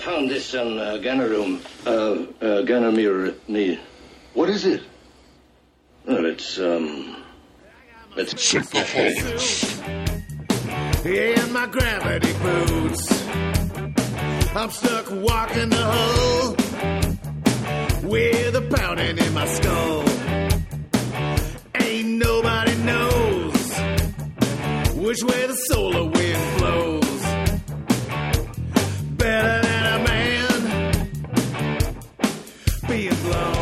found this on Ganarum. Ganamir. What is it? Well, it's Synthaholics. In my gravity boots, I'm stuck walking the hole with a pounding in my skull. Ain't nobody knows which way the solar wind blows. Better than a man being blown.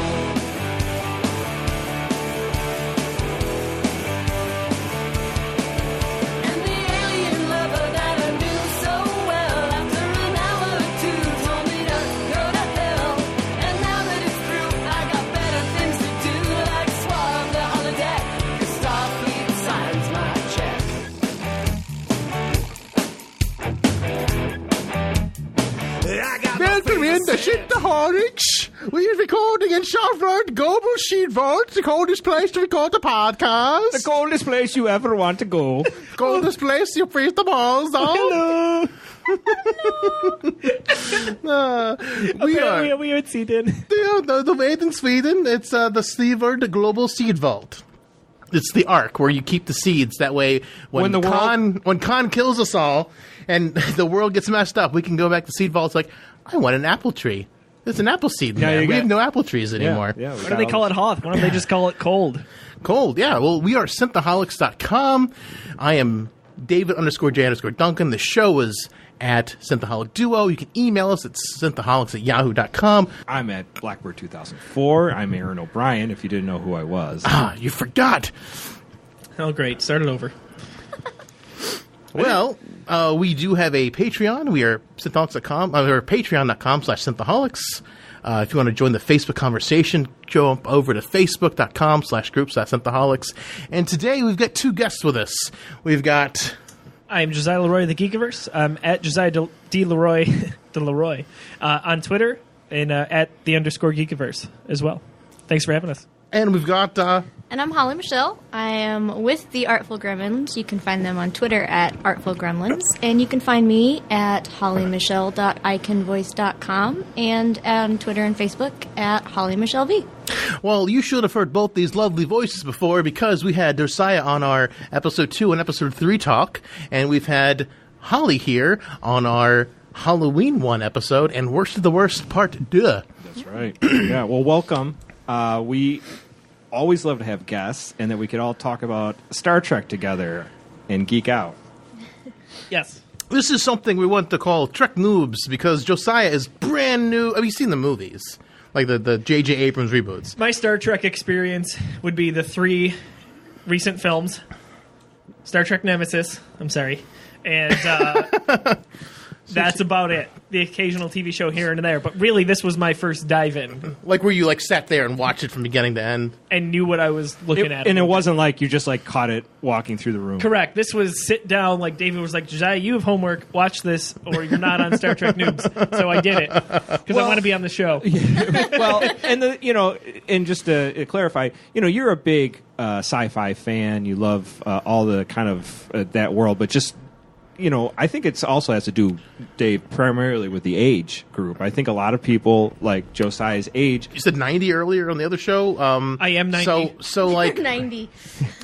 Welcome in the Synthaholics. We're recording in Sovereign Global Seed Vault, the coldest place to record the podcast. The coldest place you ever want to go. Coldest place you freeze the balls on. Hello. We are in Sweden. the way in Sweden. It's the Seavard Global Seed Vault. It's the Ark where you keep the seeds. That way, when Khan kills us all and the world gets messed up, we can go back to Seed Vault. It's like, I want an apple tree. There's an apple seed in there. We have no apple trees anymore. Yeah, why do they call it hot? Why don't they just call it cold? Cold, yeah. Well, we are Synthaholics.com. I am David_J_Duncan. The show is at Synthaholic Duo. You can email us at synthaholics@yahoo.com. I'm at Blackbird 2004. I'm Aaron O'Brien, if you didn't know who I was. Ah, you forgot. Oh, great. Start it over. Well, we do have a Patreon. We are Synthaholics.com, or patreon.com/Synthaholics. If you want to join the Facebook conversation, jump over to facebook.com/groups.synthaholics. And today we've got two guests with us. We've got... I'm Josiah LeRoy of the Geekiverse. I'm at Josiah LeRoy on Twitter and at _Geekiverse as well. Thanks for having us. And we've got... And I'm Holly Michelle. I am with the Artful Gremlins. You can find them on Twitter at Artful Gremlins. And you can find me at hollymichelle.iconvoice.com and on Twitter and Facebook at hollymichellev. Well, you should have heard both these lovely voices before because we had Josiah on our Episode 2 and Episode 3 talk, and we've had Holly here on our Halloween 1 episode and Worst of the Worst Part 2. That's right. Yeah, well, welcome. We always love to have guests and that we could all talk about Star Trek together and geek out. Yes. This is something we want to call Trek Noobz because Josiah is brand new. Have you seen the movies? Like the J.J. Abrams reboots. My Star Trek experience would be the 3 recent films. Star Trek Nemesis. I'm sorry. And that's about it. The occasional TV show here and there. But really, this was my first dive in. Like where you sat there and watched it from beginning to end. And knew what I was looking at. And it wasn't like you just caught it walking through the room. Correct. This was sit down, like David was like, Josiah, you have homework, watch this, or you're not on Star Trek Noobz. So I did it. Because I want to be on the show. Well, and and just to clarify, you're a big sci-fi fan. You love all the kind of that world, but just I think it also has to do, Dave, primarily with the age group. I think a lot of people like Josiah's age. You said 90 earlier on the other show. I am 90. So like 90.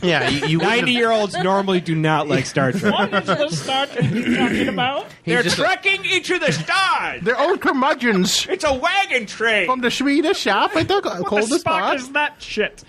Yeah, you 90-year-olds normally do not like Star Trek. What is the Star Trek he's talking about? They're trekking into the stars. They're old curmudgeons. It's a wagon train From the Swedish shop at the coldest What spot. is that shit?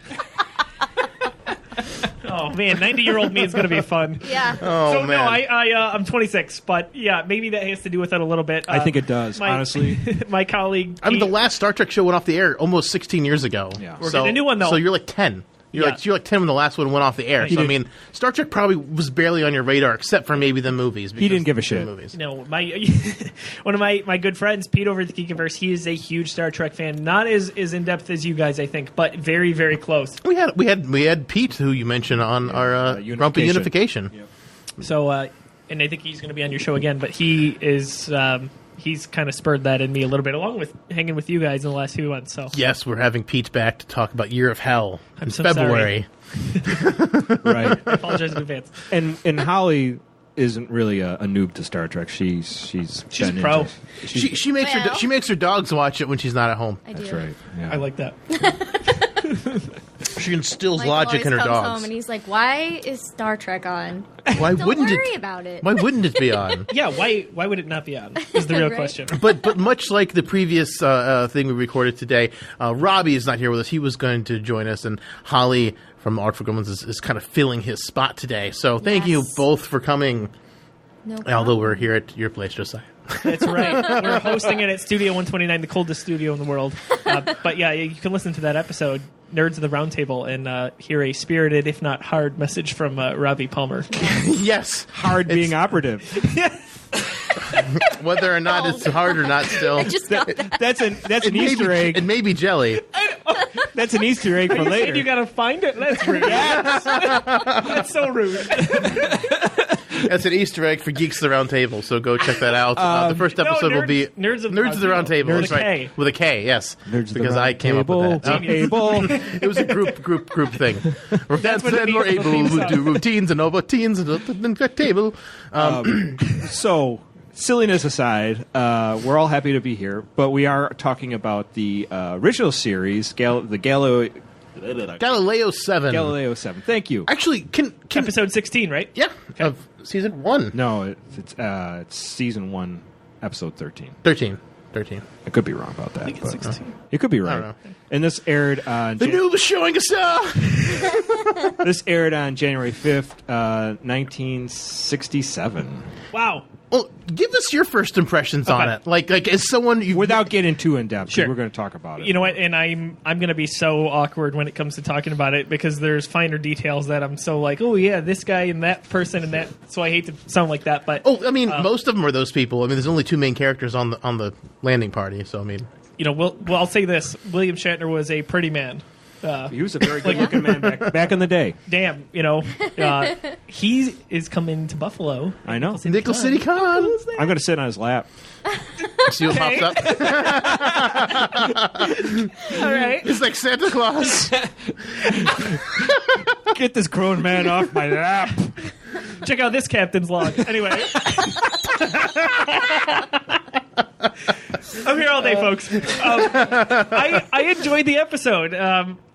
Oh, man, 90-year-old me is going to be fun. Yeah. Oh, So, man. no, I'm 26, but, yeah, maybe that has to do with it a little bit. I think it does, honestly. My colleague... I mean, the last Star Trek show went off the air almost 16 years ago. Yeah. We're getting a new one, though. So you're like 10. You're like 10 when the last one went off the air. So, I mean, Star Trek probably was barely on your radar, except for maybe the movies. He didn't give a shit. Movies. No, one of my good friends, Pete over at the Geekiverse, he is a huge Star Trek fan. Not as in depth as you guys, I think, but very, very close. We had Pete, who you mentioned on our Grumpy Unification. Yep. So, and I think he's going to be on your show again, but he is... he's kind of spurred that in me a little bit, along with hanging with you guys in the last few months. So yes, we're having Pete back to talk about Year of Hell in so February. Right. I apologize in advance. And Holly, isn't really a noob to Star Trek. She's been a pro. She makes her dogs watch it when she's not at home. I That's do. right. Yeah. I like that. She instills Michael logic in her always comes dogs. home and he's like, "Why is Star Trek on? Why Don't wouldn't worry it? about it." Why wouldn't it be on? Yeah, why would it not be on? Is the real Right. question. But much like the previous thing we recorded today, Robbie is not here with us. He was going to join us, and Holly from Artful Gremlins is kind of filling his spot today. So thank you Yes. both for coming. No Although problem. we're here at your place, Josiah. That's right. We're hosting it at Studio 129, the coldest studio in the world. But yeah, you can listen to that episode, Nerds of the Roundtable, and hear a spirited, if not hard, message from Robbie Palmer. Yes, Hard being operative. whether or not it's hard or not, still. I just got that. That's an Easter It egg. may be jelly. That's an Easter egg for You later. said you gotta find it? That's rude. That's so rude. That's an Easter egg for Geeks of the Round Table, so go check that out. The first episode will be Nerds of the Round Table. With That's a right. K. With a K, yes. Nerds of the because Round I came up with that. Table. It was a group thing. That's what it when we're means on the able theme to song. do routines and over teens and the table. So, silliness aside, we're all happy to be here, but we are talking about the original series, the Galileo 7. Galileo 7. Thank you. Actually, can Episode 16, right? yeah, of season 1. No, it's season 1, episode 13. 13. I could be wrong about that. I think it's but 16. you could be I right. don't know. And this aired on The Noob is showing us this aired on January 5th, 1967. Wow. Well, give us your first impressions on Okay. it. Like as someone you Without getting too in depth, Sure. we're going to talk about it. You know what? And I'm going to be so awkward when it comes to talking about it because there's finer details that I'm so like, oh yeah, this guy and that person and that. So I hate to sound like that, but Oh, I mean, most of them are those people. I mean, there's only 2 main characters on the landing party, so I mean, you know, well, I'll say this: William Shatner was a pretty man. He was a very good-looking man back in the day. Damn, you know, he is coming to Buffalo. I know. Nickel City Con. I'm going to sit on his lap. See what pops up. All right. It's like Santa Claus. Get this grown man off my lap. Check out this captain's log. Anyway. I'm here all day, folks. I enjoyed the episode.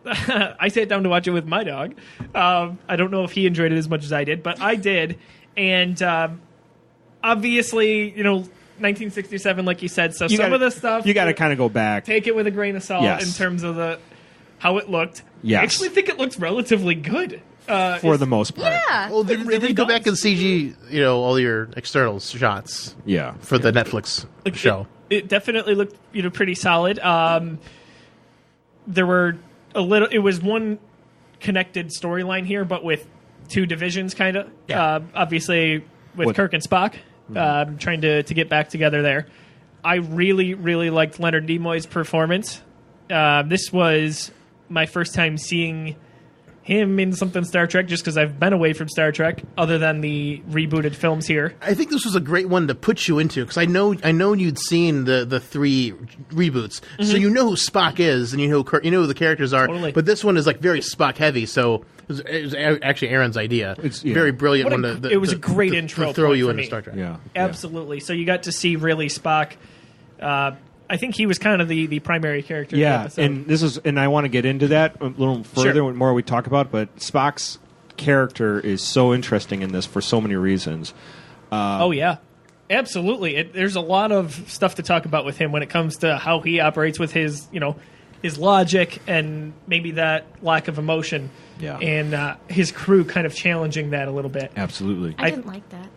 I sat down to watch it with my dog. I don't know if he enjoyed it as much as I did, but I did. And obviously, you know, 1967, like you said. So some of the stuff you got to kind of go back. take it with a grain of salt Yes. in terms of how it looked. Yes. I actually think it looks relatively good. For the most part. Yeah. Well, they really go does. back and CG, you know, all your external shots Yeah. for the Netflix show. It definitely looked, you know, pretty solid. There were it was one connected storyline here, but with 2 divisions, kind of. Yeah. Obviously, with What- Kirk and Spock trying to get back together there. I really, really liked Leonard Nimoy's performance. This was my first time seeing him in something Star Trek, just because I've been away from Star Trek, other than the rebooted films here. I think this was a great one to put you into because I know you'd seen the 3 reboots, so you know who Spock is and you know who the characters are. Totally. But this one is like very Spock heavy, so it was actually Aaron's idea. It's- yeah. Very brilliant What one. it was a great intro to throw point you for into me. Star Trek. Yeah. Absolutely. So you got to see really Spock. I think he was kind of the primary character. in the Yeah, episode. and I want to get into that a little further Sure. when more we talk about. But Spock's character is so interesting in this for so many reasons. Oh yeah, absolutely. There's a lot of stuff to talk about with him when it comes to how he operates with his, you know, his logic and maybe that lack of emotion. Yeah. And his crew kind of challenging that a little bit. Absolutely. I didn't like that.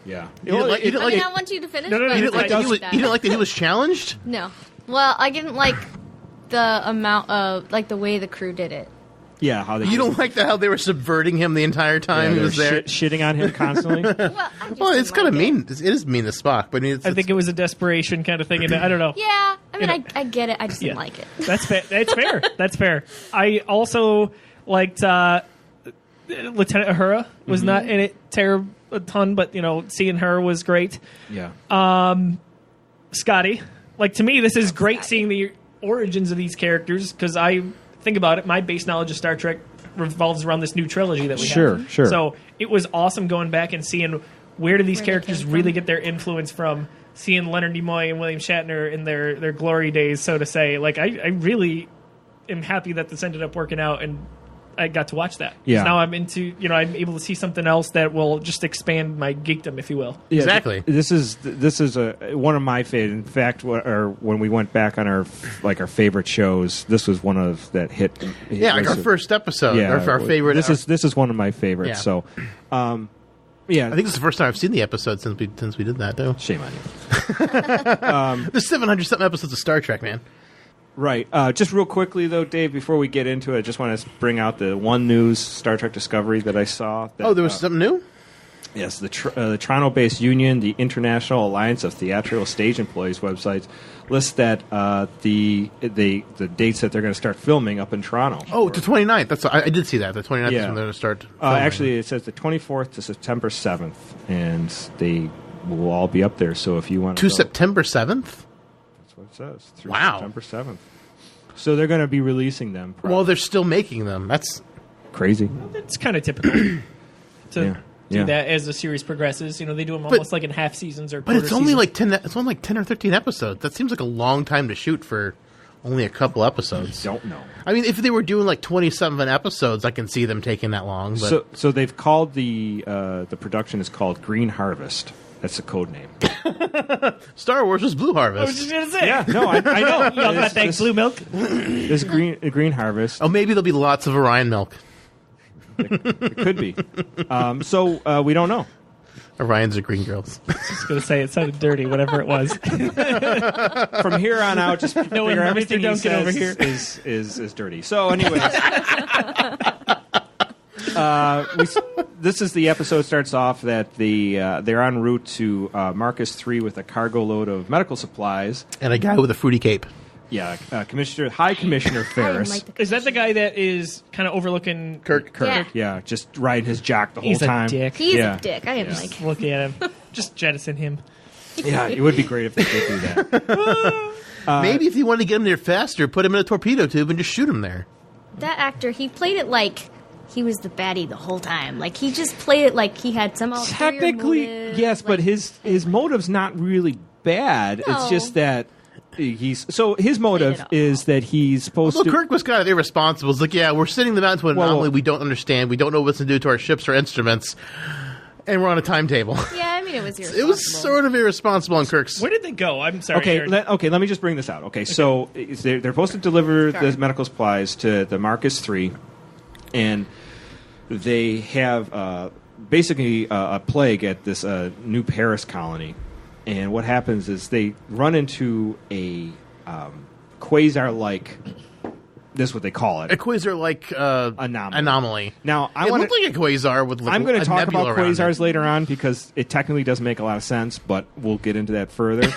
Yeah. You didn't like I mean, it? I want you to finish. No, no, but you You didn't like I that he didn't was. like You didn't like that he was challenged. No. Well, I didn't like the amount of the way the crew did it. Yeah. How they You don't like how they were subverting him the entire time he was there. shitting on him constantly. Well, I just Well, it's didn't kind of like it. mean. It is mean to Spock, but I mean, I think it was a desperation kind of thing. And I don't know. Yeah, I mean, You know. I get it. I just didn't Yeah. like it. That's fair. That's fair. That's fair. I also liked Lieutenant Uhura was not in it a ton, but you know, seeing her was great. Yeah. Scotty, like to me, this is great seeing the origins of these characters because I think about it. My base knowledge of Star Trek revolves around this new trilogy that we Sure, have. sure. So it was awesome going back and seeing where do these Where they characters came really from. get their influence from? Seeing Leonard Nimoy and William Shatner in their glory days, so to say. Like, I really am happy that this ended up working out, and I got to watch that. 'Cause Yeah. now I'm into, I'm able to see something else that will just expand my geekdom, if you will. Yeah, Exactly. This is one of my favorite. In fact, when we went back on our favorite shows, this was one of that hit. Yeah, like our first episode, our favorite. This is one of my favorites. Yeah. So, yeah, I think it's the first time I've seen the episode since we did that, though. shame on you. There's 700 something episodes of Star Trek, man. Right. Just real quickly, though, Dave, before we get into it, I just want to bring out the one news Star Trek Discovery that I saw. That, There was something new? Yes, the Toronto-based union, the International Alliance of Theatrical Stage Employees websites, lists that the dates that they're going to start filming up in Toronto. Oh, the 29th. That's I did see that. The 29th is when they're going to start filming. Actually, it says the 24th to September 7th, and they will all be up there. So if you want to September 7th? that's what it says. Through Wow. September 7th. So they're going to be releasing them. Probably. Well, they're still making them. That's crazy. It's kind of typical to Yeah. do Yeah. that as the series progresses. They do them almost like in half seasons or But quarter it's only seasons. like 10. It's only like 10 or 13 episodes. That seems like a long time to shoot for only a couple episodes. Don't know. I mean, if they were doing like 27 episodes, I can see them taking that long. But So they've called the production is called Green Harvest. That's the code name. Star Wars was Blue I was Harvest. just going to say. Yeah, no, I know. Y'all got that blue milk? This Green Harvest. Oh, maybe there'll be lots of Orion milk. It could be. So we don't know. Orions are green girls. I was going to say it sounded dirty, whatever it was. From here on out, just No one figure Mr. everything he Duncan says over here. is dirty. So, anyways, this is the episode starts off that they're en route to Marcus 3 with a cargo load of medical supplies. And a guy with a fruity cape. Yeah, High Commissioner Ferris. Like the Is that the guy that is kind of overlooking Kirk. Yeah. Yeah, just riding his jock the whole He's a time. dick. He's Yeah. a dick. I am Yeah. like, Look at him. Just jettison him. Yeah, it would be great if they did do that. Maybe if you wanted to get him there faster, put him in a torpedo tube and just shoot him there. that actor, he played it like he was the baddie the whole time. Like, he just played it like he had some ulterior Technically, motive. yes, but Like, his motive's not really bad. It's No. just that his motive off. is that he's supposed Well, to. Kirk was kind of irresponsible. It's like, yeah, we're sending them out to an Well, anomaly we don't understand. We don't know what to do to our ships or instruments. And we're on a timetable. Yeah, I mean, it was It was sort of irresponsible on Kirk's. Where did they go? I'm sorry. Okay, Aaron. let me just bring this out. Okay, so they're supposed to deliver Sorry. the medical supplies to the Marcus 3, and they have basically a plague at this New Paris colony. And what happens is they run into a quasar-like, this is what they call A it, quasar-like anomaly. Now, It looked like a quasar with I'm going a to talk nebula about around quasars it. later on because it technically doesn't make a lot of sense, but we'll get into that further.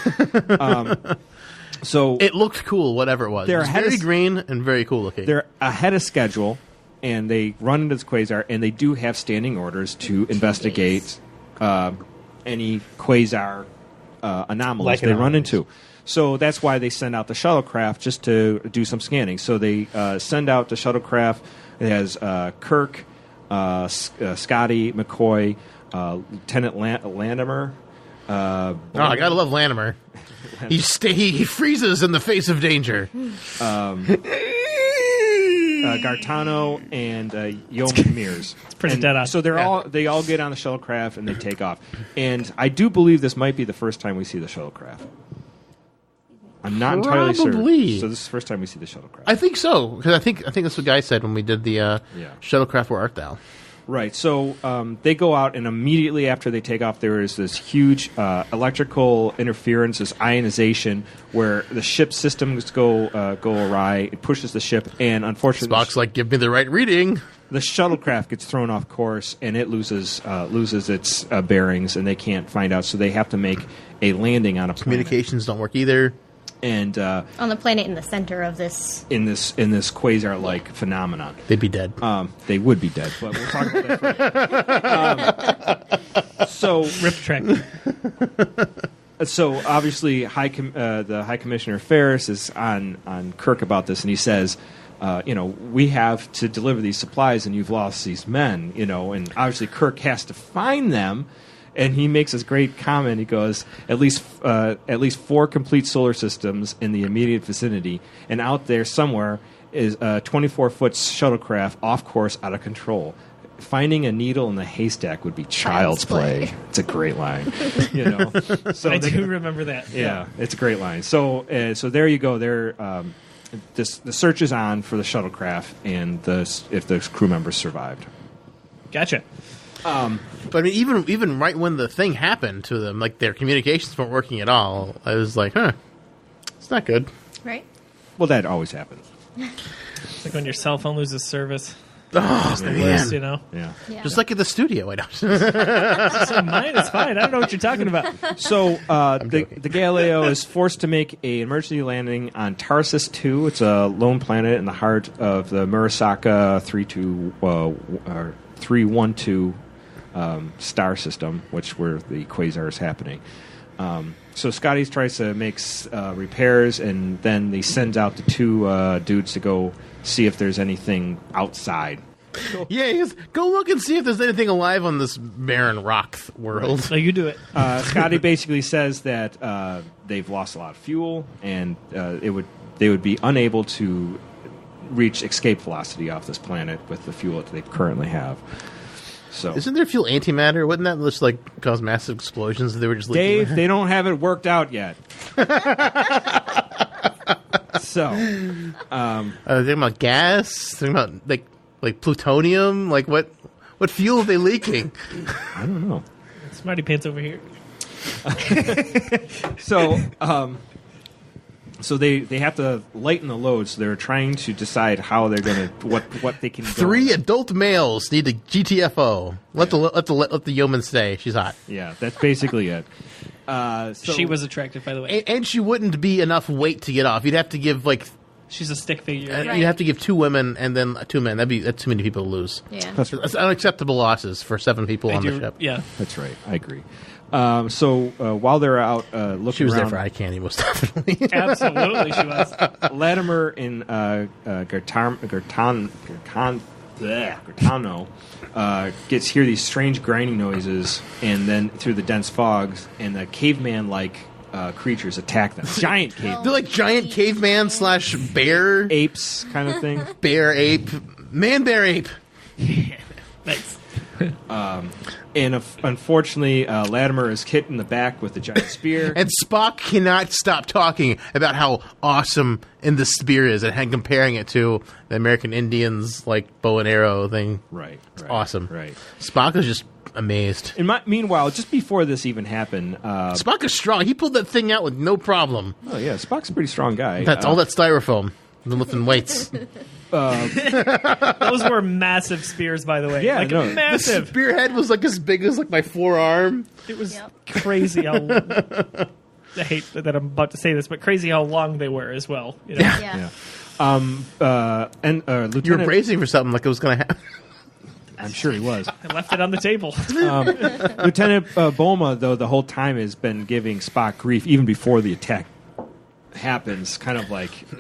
So It looked cool, whatever it was. They're It was ahead very of- green and very cool looking. they're ahead of schedule, and they run into this quasar, and they do have standing orders to investigate any quasar anomalies Like they run anomalies. into. So that's why they send out the shuttlecraft just to do some scanning. So they send out the shuttlecraft. It has Kirk, Scotty, McCoy, Lieutenant Landimer. I gotta love Lanimer. He freezes in the face of danger. Gartano and Yeoman Mears. It's pretty dead on. So they all get on the shuttlecraft and they take off. And I do believe this might be the first time we see the shuttlecraft. I'm not entirely Probably. certain. So this is the first time we see the shuttlecraft. I think so, because I think that's what Guy said when we did the shuttlecraft Where Art Thou. Right. So they go out, and immediately after they take off, there is this huge electrical interference, this ionization, where the ship systems go awry. It pushes the ship, and unfortunately, Spock's like, give me the right reading. the shuttlecraft gets thrown off course, and it loses its bearings, and they can't find out. So they have to make a landing on a planet. Communications don't work either. And on the planet in the center of this. in this quasar-like phenomenon. They'd be dead. They would be dead, but we'll talk about that further. So Rip Trek. So obviously, the High Commissioner Ferris is on Kirk about this, and he says, we have to deliver these supplies, and you've lost these men, and obviously Kirk has to find them, And he makes this great comment. He goes, at least 4 complete solar systems in the immediate vicinity, and out there somewhere is a 24-foot shuttlecraft off course, out of control. Finding a needle in the haystack would be child's play. It's a great line. So I do remember that. Yeah, it's a great line. So there you go. The search is on for the shuttlecraft and if the crew members survived. Gotcha. But I mean, even right when the thing happened to them, like their communications weren't working at all. I was like, it's not good. Right? Well, that always happens. It's like when your cell phone loses service. Oh, The man. worst, you know? Yeah. Just like at the studio, I don't. So mine is fine. I don't know what you're talking about. So the Galileo is forced to make an emergency landing on Tarsus 2. It's a lone planet in the heart of the Murasaka 312 star system, where the quasar is happening. So Scotty tries to make repairs, and then he sends out the 2 dudes to go see if there's anything outside. Yeah, he goes, go look and see if there's anything alive on this barren rock world. So you do it. Scotty basically says that they've lost a lot of fuel, and they would be unable to reach escape velocity off this planet with the fuel that they currently have. So, isn't there fuel antimatter? Wouldn't that just cause massive explosions if they were just leaking? Dave, they don't have it worked out yet. So, are they talking about gas? Talking about like plutonium? Like what fuel are they leaking? I don't know. Smarty pants over here. So they have to lighten the load. So they're trying to decide how they're going to what they can. 3 adult males need a GTFO. Let the Yeoman stay. She's hot. Yeah, that's basically it. She was attractive, by the way. And she wouldn't be enough weight to get off. You'd have to give She's a stick figure. Right. you'd have to give 2 women and then 2 men. That's too many people to lose. Yeah. That's unacceptable losses for 7 people on the ship. Yeah. That's right. I agree. So while they're out looking, She was around, there for eye candy, most definitely. Absolutely, she was. Latimer and Gaetano gets hear these strange grinding noises, and then through the dense fogs, and the caveman-like creatures attack them. Giant cave. They're like giant caveman / bear apes kind of thing. bear ape, man bear ape. Thanks. And unfortunately, Latimer is hit in the back with a giant spear. And Spock cannot stop talking about how awesome in the spear is, and comparing it to the American Indians bow and arrow thing. Right. Awesome. Right. Spock is just amazed. Meanwhile, just before this even happened, Spock is strong. He pulled that thing out with no problem. oh yeah, Spock's a pretty strong guy. That's all that styrofoam. The lifting weights. Those were massive spears, by the way. Yeah, no. The Massive. spearhead was as big as my forearm. It was Yep. crazy how... I hate that I'm about to say this, but crazy how long they were as well. You know? Yeah. And Lieutenant, You were bracing for something like it was going to happen. I'm sure he was. I left it on the table. Lieutenant Boma, though, the whole time has been giving Spock grief even before the attack happens. Kind of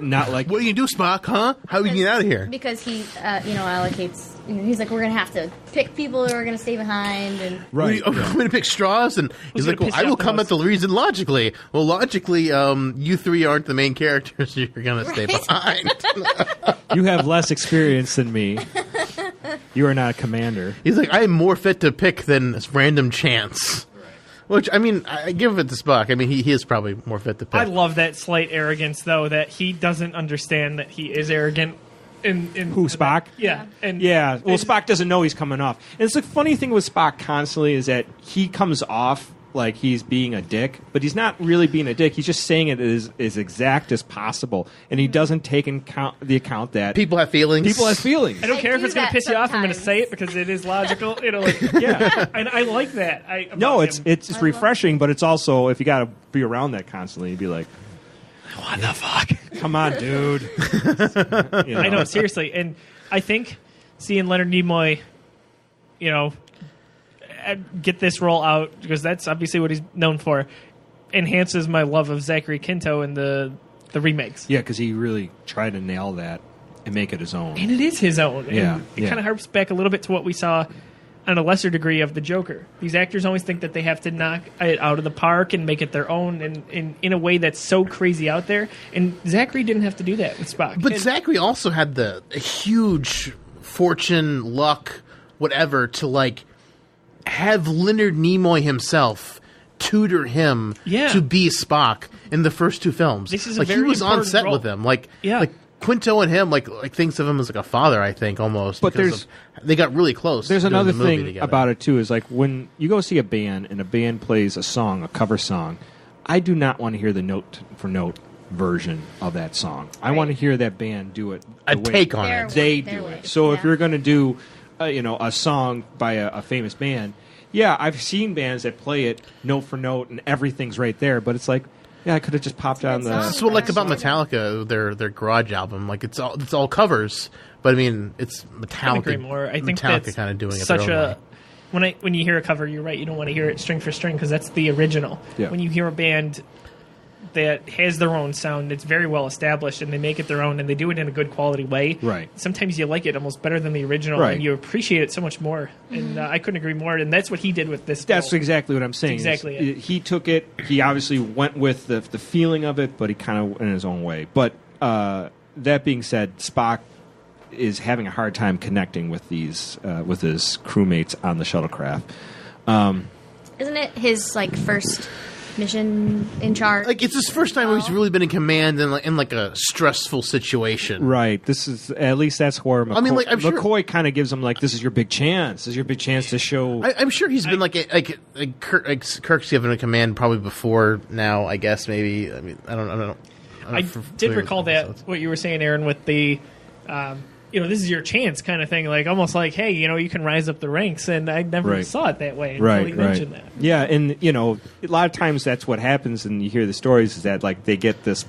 not like. What do you do, Spock? Huh? How do you get out of here? Because he, allocates. He's like, we're gonna have to pick people who are gonna stay behind, and Right. I'm going to pick straws, and he's like, gonna "Well, piss I you will off the come most? at the reason logically. Well, logically, you 3 aren't the main characters. You're going to stay behind." You have less experience than me. You are not a commander. He's like, "I am more fit to pick than random chance." Which, I mean, I give it to Spock. I mean, he is probably more fit to pick. I love that slight arrogance, though, that he doesn't understand that he is arrogant. In Who, Spock? Yeah. And Yeah. Well, Spock doesn't know he's coming off. And it's the funny thing with Spock constantly is that he comes off like he's being a dick, but he's not really being a dick. He's just saying it as exact as possible, and he doesn't take into account that People have feelings. people have feelings. I don't care if do it's going to that piss you off. I'm going to sometimes. say it because it is logical. Yeah. And I like that. No, about him. it's refreshing, but it's also if you got to be around that constantly, you'd be like, What the fuck? "Come on, dude." You I know, seriously. And I think seeing Leonard Nimoy, get this role out, because that's obviously what he's known for, enhances my love of Zachary Quinto in the remakes. Yeah, because he really tried to nail that and make it his own. And it is his own. Yeah, And it yeah. kind of harps back a little bit to what we saw on a lesser degree of the Joker. These actors always think that they have to knock it out of the park and make it their own, and in a way that's so crazy out there. And Zachary didn't have to do that with Spock. But Zachary also had the huge fortune, luck, whatever, to like have Leonard Nimoy himself tutor him to be Spock in the first 2 films. This is like he was on set with him, like Quinto and him like thinks of him as like a father, I think, almost. But they got really close. There's another thing together. about it too, is like when you go see a band and a band plays a song, a cover song, I do not want to hear the note for note version of that song. I want to hear that band do it. A take on it. They do it. So if you're going to do, a song by a famous band, I've seen bands that play it note for note and everything's right there, but it's like, I could have just popped on the. That's what I like about Metallica, their garage album. Like it's all covers, but I mean it's Metallica. I agree more. I think Metallica that's kind of doing it such their own way. When you hear a cover, you're right. You don't want to hear it string for string because that's the original. Yeah. When you hear a band that has their own sound, it's very well established, and they make it their own, and they do it in a good quality way. Right. Sometimes you like it almost better than the original, right. and you appreciate it so much more. And I couldn't agree more. And that's what he did with this. That's exactly what I'm saying. Exactly it. He took it. He obviously went with the feeling of it, but he kind of went in his own way. But that being said, Spock is having a hard time connecting with these with his crewmates on the shuttlecraft. Isn't it his first mission in charge? Like it's his first time where he's really been in command in like a stressful situation. Right. This is at least that's where McCoy, I mean, like, I'm sure McCoy kind of gives him like, this is your big chance. This is your big chance to show. I'm sure he's been Kirk's given a command probably before now. I guess maybe. I mean, I don't. I did recall that what you were saying, Aaron, with the. This is your chance kind of thing, like almost like, hey, you can rise up the ranks, and I never saw it that way until he mentioned that. Yeah, and a lot of times that's what happens, and you hear the stories is that like they get this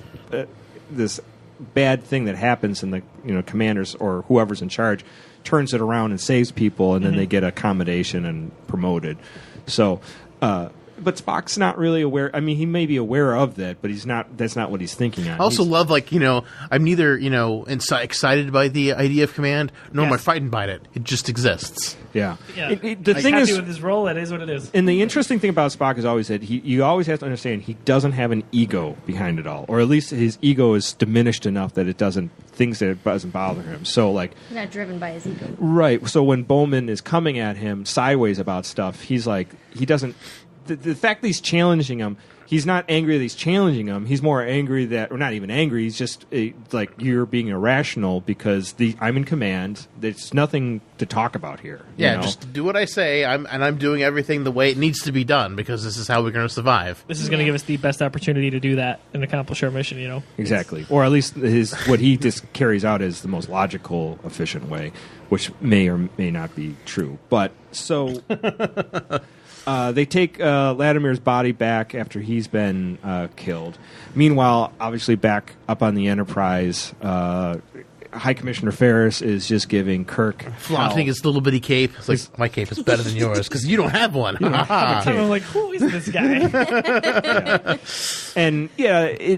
this bad thing that happens, and the commanders or whoever's in charge turns it around and saves people, and then they get accommodation and promoted. So. But Spock's not really aware. I mean, he may be aware of that, but he's not. That's not what he's thinking on. I also love, I'm neither, excited by the idea of command, nor am I frightened by it. It just exists. Yeah. The thing is, with his role, that is what it is. And the interesting thing about Spock is always that you always have to understand he doesn't have an ego behind it all, or at least his ego is diminished enough that it doesn't bother him. So he's not driven by his ego. Right. So when Bowman is coming at him sideways about stuff, he's like he doesn't. The fact that he's challenging him, he's not angry that he's challenging him. He's more angry that, or not even angry, he's just like, you're being irrational because I'm in command. There's nothing to talk about here. Yeah, just do what I say, I'm doing everything the way it needs to be done because this is how we're going to survive. This is going to give us the best opportunity to do that and accomplish our mission, Exactly. Or at least what he just carries out is the most logical, efficient way, which may or may not be true. But so... they take Latimer's body back after he's been killed. Meanwhile, obviously back up on the Enterprise, High Commissioner Ferris is just giving Kirk flaunting his little bitty cape. It's like, my cape is better than yours because you don't have one. I'm like, who is this guy? And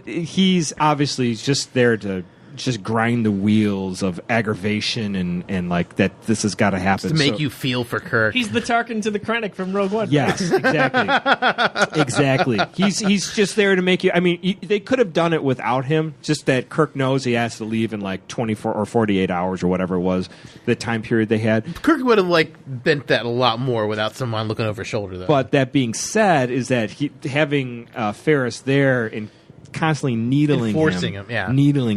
he's obviously just there to just grind the wheels of aggravation and like that this has got to happen to make you feel for Kirk. He's the Tarkin to the Krennic from Rogue One. Yes, exactly. Exactly. He's just there to make you. I mean, they could have done it without him. Just that Kirk knows he has to leave in like 24 or 48 hours or whatever it was, the time period they had. Kirk would have bent that a lot more without someone looking over his shoulder, though. But that being said, is that having Ferris there and constantly needling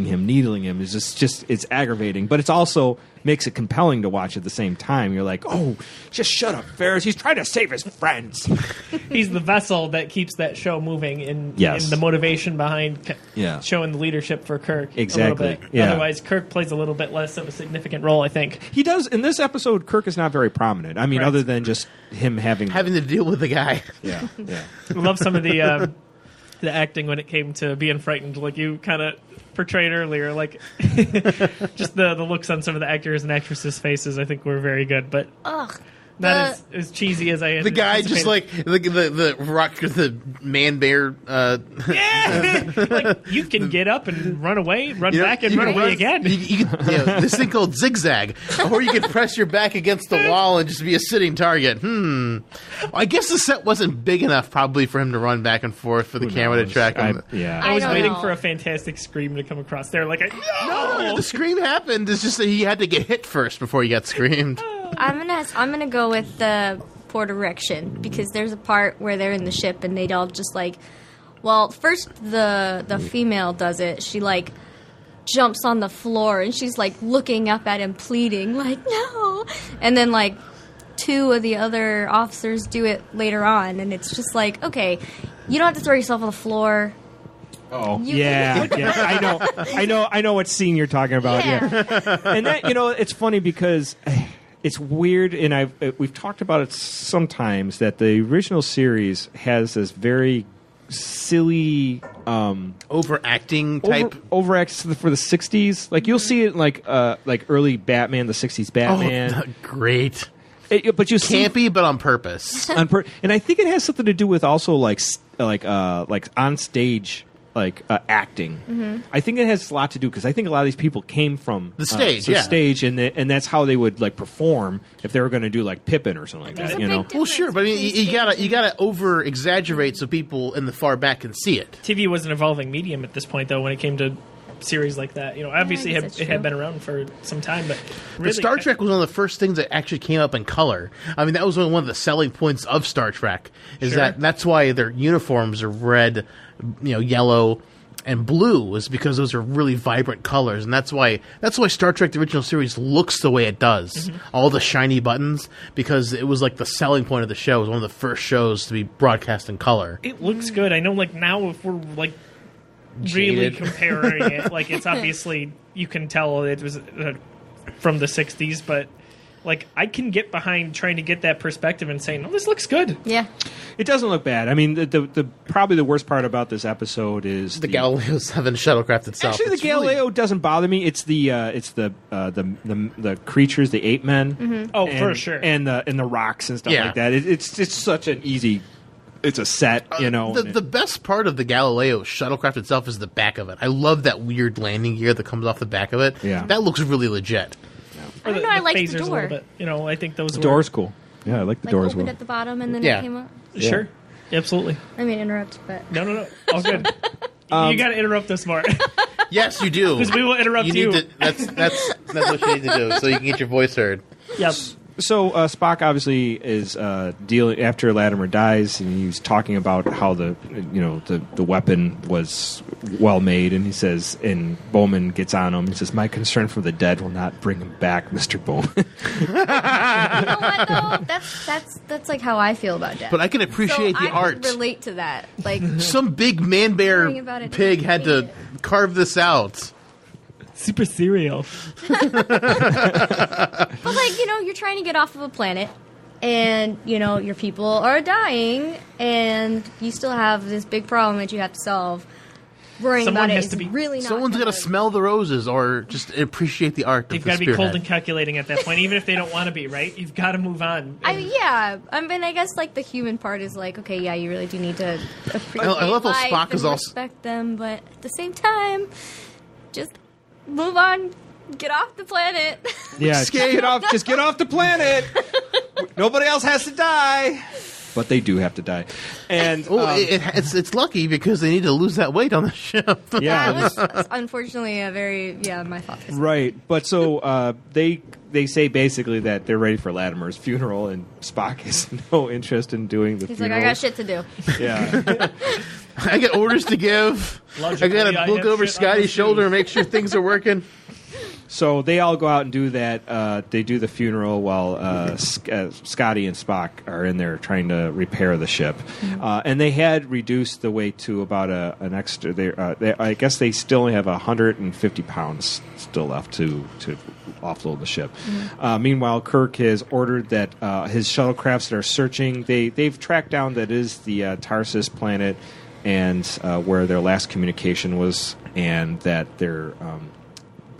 him is just it's aggravating, but it's also makes it compelling to watch at the same time. You're like, oh, just shut up, Ferris. He's trying to save his friends. He's the vessel that keeps that show moving in the motivation behind showing the leadership for Kirk. Exactly. A little bit. Yeah. Otherwise, Kirk plays a little bit less of a significant role, I think. He does. In this episode, Kirk is not very prominent. I mean, other than just him having to deal with the guy. Yeah. I love some of the acting when it came to being frightened, like you kind of portrayed earlier, like just the looks on some of the actors and actresses' faces, I think were very good. But Not as cheesy as I had The guy just anticipated. like the rock, the man bear. Yeah! Like, you can get up and run away, run back, and you run can away again. You can, this thing called zigzag, or you could press your back against the wall and just be a sitting target. I guess the set wasn't big enough, probably, for him to run back and forth for the camera to track him. I was don't waiting know. for a fantastic scream to come across there. Like, No, the scream happened. It's just that he had to get hit first before he got screamed. I'm gonna go with the poor direction because there's a part where they're in the ship and they'd all just like, well, first the female does it. She like jumps on the floor and she's like looking up at him, pleading like no, and then like 2 of the other officers do it later on, and it's just like, okay, you don't have to throw yourself on the floor. Oh, You- yeah. I know what scene you're talking about. Yeah. And that, it's funny because it's weird, and we've talked about it sometimes, that the original series has this very silly Overacting type. overacts for the 60s. Like, you'll see it in like early Batman, the 60s Batman. Great. But you see Campy, but on purpose. and I think it has something to do with also like on stage acting. Mm-hmm. I think it has a lot to do because I think a lot of these people came from The stage, yeah. stage, and that's how they would like perform if they were going to do like Pippin or something like There's that. a You know, big Well, sure, but I mean, you gotta over exaggerate so people in the far back can see it. TV was an evolving medium at this point, though, when it came to series like that. Obviously I guess that's it had true. been around for some time, but really, But Star Trek was one of the first things that actually came up in color. I mean, that was one of the selling points of Star Trek. Is Sure. that's why their uniforms are red, yellow, and blue, is because those are really vibrant colors, and that's why Star Trek the original series looks the way it does. Mm-hmm. All the shiny buttons, because it was like the selling point of the show. It was one of the first shows to be broadcast in color. it looks good. I know, like, now if we're like really Jaded. comparing it, like, it's obviously, you can tell it was from the 60s, but like, I can get behind trying to get that perspective and saying, "No, this looks good." Yeah. it doesn't look bad. I mean, the probably the worst part about this episode is The Galileo 7 shuttlecraft itself. Actually, the It's really- Galileo doesn't bother me. It's the creatures, the ape men. Mm-hmm. Oh, and, for sure. and the rocks and stuff Yeah. like that. It's such an easy. It's a set, and The best part of the Galileo shuttlecraft itself is the back of it. I love that weird landing gear that comes off the back of it. Yeah. That looks really legit. I don't know, I like the phasers a door. little bit. I think those the were door's cool. Yeah, I like the Like doors. opened at the bottom and then Yeah. it came up. Sure, absolutely. I mean, interrupt, but No, all good. You got to interrupt us more Yes, you do. because we will interrupt you. Need to, that's what you need to do so you can get your voice heard. Yep. So Spock obviously is dealing after Latimer dies, and he's talking about how the weapon was well made, and he says, and Bowman gets on him. He says, "My concern for the dead will not bring him back, Mr. Bowman." you know what though? That's like how I feel about death. But I can appreciate so the I art. can relate to that. Like, Some big man bear Worrying about it pig doesn't had to change carve this out. Super cereal. but like, you're trying to get off of a planet, and your people are dying, and you still have this big problem that you have to solve. Worrying Someone about it has is to be- really not. Someone's got to gonna- smell the roses or just appreciate the art. They've of the got to be cold spearhead. and calculating at that point, even if they don't want to be. Right? You've got to move on. I mean, I guess like the human part is like, okay, yeah, you really do need to appreciate I love how life Spock and is also- respect them, but at the same time, just move on, get off the planet. Yeah, just get off the planet. Nobody else has to die, but they do have to die. And Well, it's lucky because they need to lose that weight on the ship. yeah, That was unfortunately my thought. right. But so they say basically that they're ready for Latimer's funeral, and Spock has no interest in doing the He's like, funeral. I got shit to do. Yeah. I got orders to give. Logically, I got I to look have over shit I Scotty's must shoulder do. and make sure things are working. So they all go out and do that. They do the funeral while Scotty and Spock are in there trying to repair the ship. And they had reduced the weight to about an extra. I guess they still only have 150 pounds still left to offload the ship. Meanwhile, Kirk has ordered that his shuttlecrafts that are searching. They've tracked down that is the Tarsus planet and where their last communication was, and that they're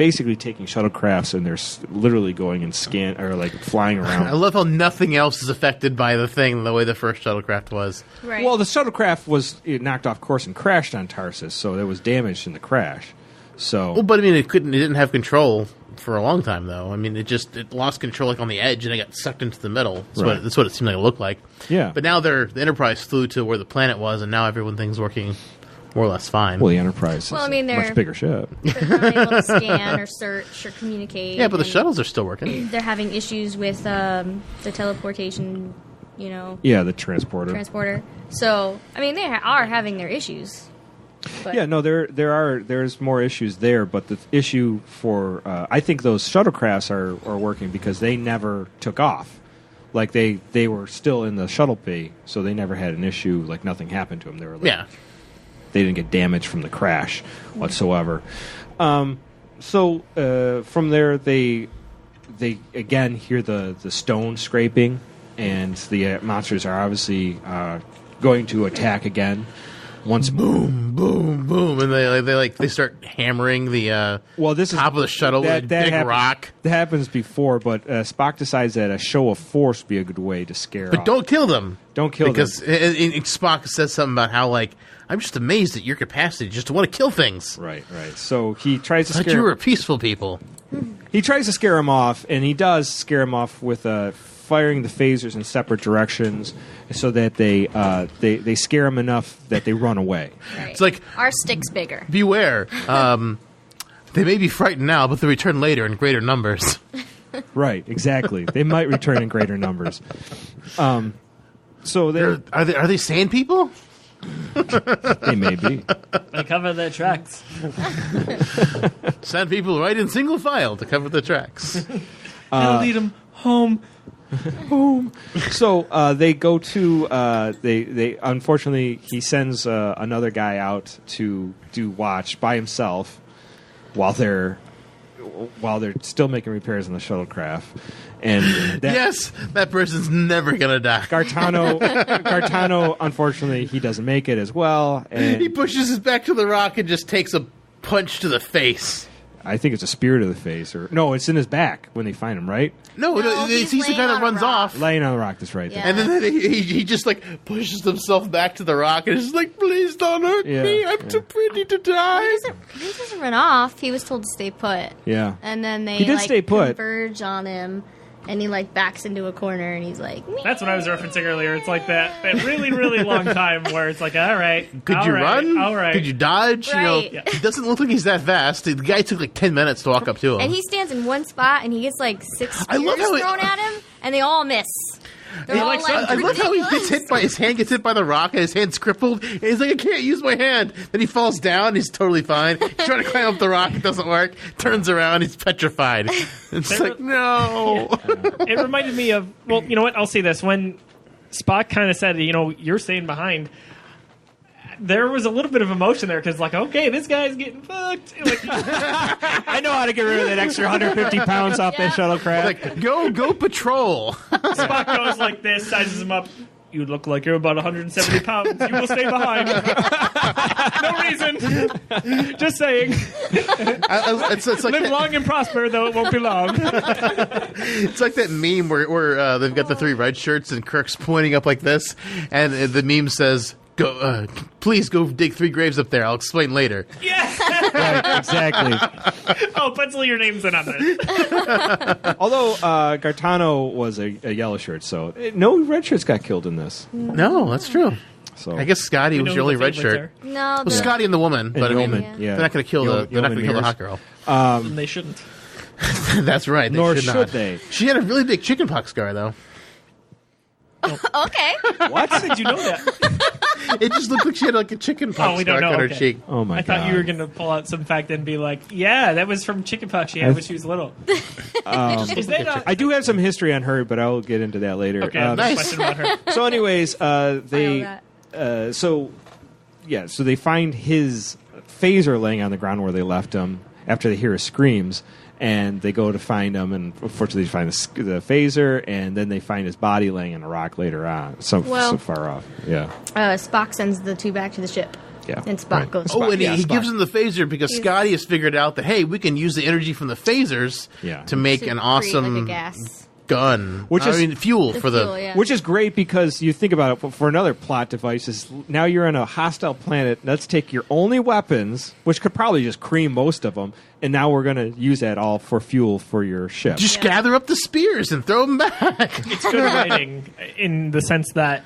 basically taking shuttlecrafts and they're literally going and flying around. I love how nothing else is affected by the thing the way the first shuttlecraft was. Right. Well, the shuttlecraft was knocked off course and crashed on Tarsus, so there was damage in the crash. So, Well, but I mean, it didn't have control for a long time, though. I mean, it lost control like on the edge, and it got sucked into the middle. That's what it seemed like it looked like. Yeah. But now the Enterprise flew to where the planet was, and now everything's working more or less fine. well, the Enterprise Well, I is mean, a much bigger ship. They're not able to scan or search or communicate. Yeah, but the and shuttles are still working. They're having issues with the teleportation, Yeah, the transporter. So, I mean, they are having their issues. But Yeah, no, there's more issues there, but the issue for I think those shuttlecrafts are working because they never took off. Like they were still in the shuttle bay, so they never had an issue. Like nothing happened to them. They were they didn't get damage from the crash whatsoever. So from there, they again hear the stone scraping, and the monsters are obviously going to attack again. Once Boom, boom, boom, and they start hammering the top of the shuttle with a big rock. That happens before, but Spock decides that a show of force would be a good way to scare. But don't kill them. Don't kill them. Because Spock says something about how, I'm just amazed at your capacity just to want to kill things. Right. So he tries to I thought scare. you were peaceful people. He tries to scare him off, and he does scare him off with firing the phasers in separate directions, so that they scare him enough that they run away. right. It's like, our stick's bigger. beware. They may be frightened now, but they'll return later in greater numbers. Right, exactly. They might return in greater numbers. So Are they sand people? they may be. They cover their tracks. Sand people right in single file to cover the tracks. It'll lead them home. So they go to they unfortunately he sends another guy out to do watch by himself while they're still making repairs on the shuttlecraft, and that person's never gonna die. Gartano unfortunately he doesn't make it as well, and He pushes his back to the rock and just takes a punch to the face. I think it's a spear to the face, or no, it's in his back when they find him, right? No, he's he's the guy laying that on a runs rock. off. Laying on the rock, that's right. Yeah. And then he just pushes himself back to the rock and is like, please don't hurt me. I'm too pretty to die. He doesn't run off. He was told to stay put. Yeah. And then they He did stay put. converge on him, and he backs into a corner, and he's like, "Meh." That's what I was referencing earlier. It's like that really, really long time where it's like, all right. Could you run? All right. Could you dodge? Right. You know, It doesn't look like he's that fast. The guy took 10 minutes to walk up to him. And he stands in one spot, and he gets 6 I spears love how thrown at him, and they all miss. They're all I love how he ridiculous. his hand gets hit by the rock and his hand's crippled. And he's like, I can't use my hand. Then he falls down. He's totally fine. He's trying to climb up the rock. It doesn't work. Turns around. He's petrified. It's like, no. It reminded me of, well, you know what? I'll say this. When Spock kind of said, you're staying behind, there was a little bit of emotion there because, okay, this guy's getting fucked. I know how to get rid of that extra 150 pounds off that shuttlecraft. Like, go patrol. Spock goes like this, sizes him up. You look like you're about 170 pounds. You will stay behind. No reason. Just saying. It's like Live long and prosper, though it won't be long. It's like that meme where they've got the 3 red shirts and Kirk's pointing up like this, and the meme says, "Go, please go dig 3 graves up there. I'll explain later." Yeah. Right, exactly. Oh, pencil your names in on this. Although Gartano was a yellow shirt, so no red shirts got killed in this. No, that's true. So I guess Scotty was know your only the red favorites shirt. No, Well, Scotty and the woman, but I mean, Yeoman, they're not going to kill the Yeoman hot girl. They shouldn't. That's right. They Nor should should not. they. She had a really big chickenpox scar, though. okay. What? How did you know that? It just looked like she had a chickenpox We don't scar know. on her Okay. cheek. Oh my I god! thought you were going to pull out some fact and be like, yeah, that was from chickenpox she had when she was little. Is that not... I do have some history on her, but I'll get into that later. Okay, I have a Nice. question about her. So, anyways, they that. so they find his phaser laying on the ground where they left him after they hear his screams, and they go to find him, and unfortunately they find the phaser, and then they find his body laying on a rock later on, so far off. Yeah. Spock sends the 2 back to the ship. Yeah. And Spock goes. Oh, and he Spock. gives him the phaser because Scotty has figured out that, hey, we can use the energy from the phasers to make To an create, awesome like, a gas. gun. Which is- fuel for fuel, the... yeah. Which is great because you think about it for another plot device is now you're on a hostile planet. Let's take your only weapons, which could probably just cream most of them, and now we're going to use that all for fuel for your ship. Just gather up the spears and throw them back. It's good writing in the sense that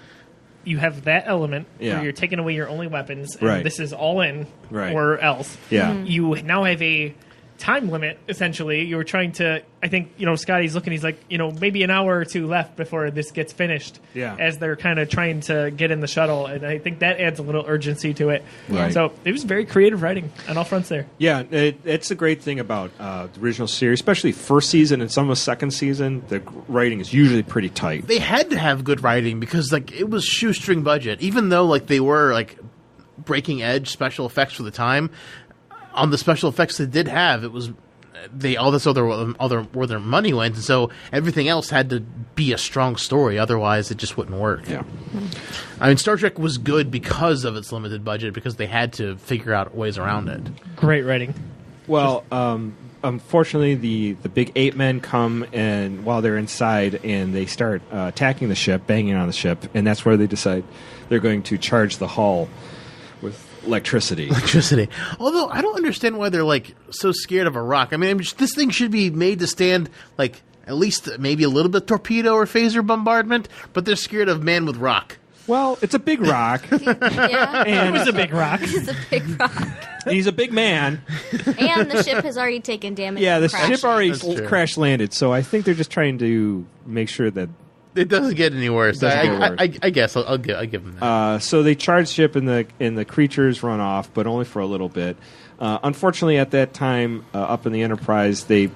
you have that element Yeah. where you're taking away your only weapons, and Right. this is all in Right. or else. Yeah. You now have a time limit, essentially. You were trying to, I think, Scotty's looking, he's like, maybe an hour or two left before this gets finished. Yeah. As they're kind of trying to get in the shuttle, and I think that adds a little urgency to it. Right. So it was very creative writing on all fronts there. Yeah, it's a great thing about the original series, especially first season and some of the second season. The writing is usually pretty tight. They had to have good writing because it was shoestring budget. Even though they were breaking edge special effects for the time, on the special effects they did have, it was all this other where their money went, and so everything else had to be a strong story. Otherwise, it just wouldn't work. Yeah. I mean, Star Trek was good because of its limited budget, because they had to figure out ways around it. Great writing. Well, unfortunately, the big 8 men come and while they're inside, and they start attacking the ship, banging on the ship, and that's where they decide they're going to charge the hull with electricity. Although I don't understand why they're so scared of a rock. I mean, this thing should be made to stand at least maybe a little bit torpedo or phaser bombardment, but they're scared of man with rock. Well, it's a big rock. Yeah. It was a big rock. It's a big rock. He's a big man. And the ship has already taken damage. Yeah, the from crashing. ship already That's true. crash landed, so I think they're just trying to make sure that. It doesn't get any worse. Doesn't get worse. I guess I'll give them that. So they charge ship, and the creatures run off, but only for a little bit. Unfortunately, at that time, up in the Enterprise, they're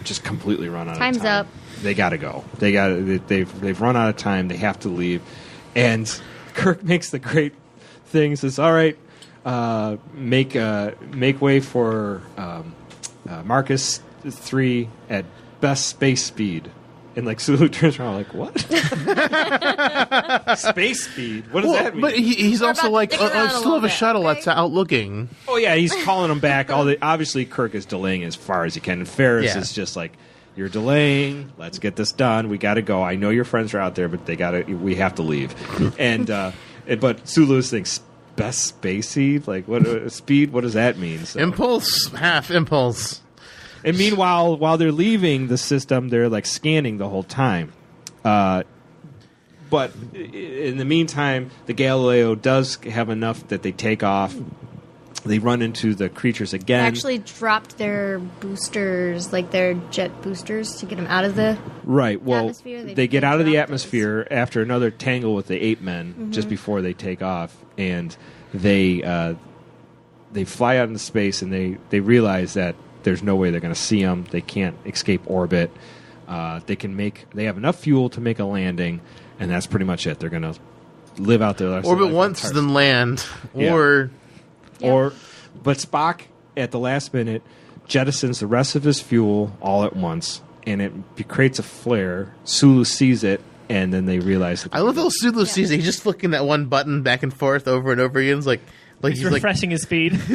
just completely run out of time. Time's up. They got to go. They've run out of time. They have to leave. And Kirk makes the great thing. Says, "All right, make way for Marcus 3 at best space speed." And Sulu turns around what? Space speed? What does that mean? But he's We're also about to stick around a still little have a bit, shuttle okay? that's out looking. Oh yeah, he's calling them back. Obviously, Kirk is delaying as far as he can. And Ferris is just "You're delaying. Let's get this done. We got to go. I know your friends are out there, but we have to leave." And but Sulu thinks best space speed. What speed? What does that mean? So, Impulse, half impulse. and meanwhile, while they're leaving the system, they're scanning the whole time. But in the meantime, the Galileo does have enough that they take off. They run into the creatures They again. actually dropped their boosters, their jet boosters, to get them out of the. Right. Well, atmosphere. they get out of the dropped atmosphere after another tangle with the 8 men just before they take off, and they fly out into space, and they realize that there's no way they're going to see them. They can't escape orbit. They have enough fuel to make a landing, and that's pretty much it. They're going to live out their Orbit once, then land, Yeah. or But Spock, at the last minute, jettisons the rest of his fuel all at once, and it creates a flare. Sulu sees it, and then they realize. I love how Sulu sees it. He's just flicking that one button back and forth over and over again. It's He's refreshing his speed. refresh.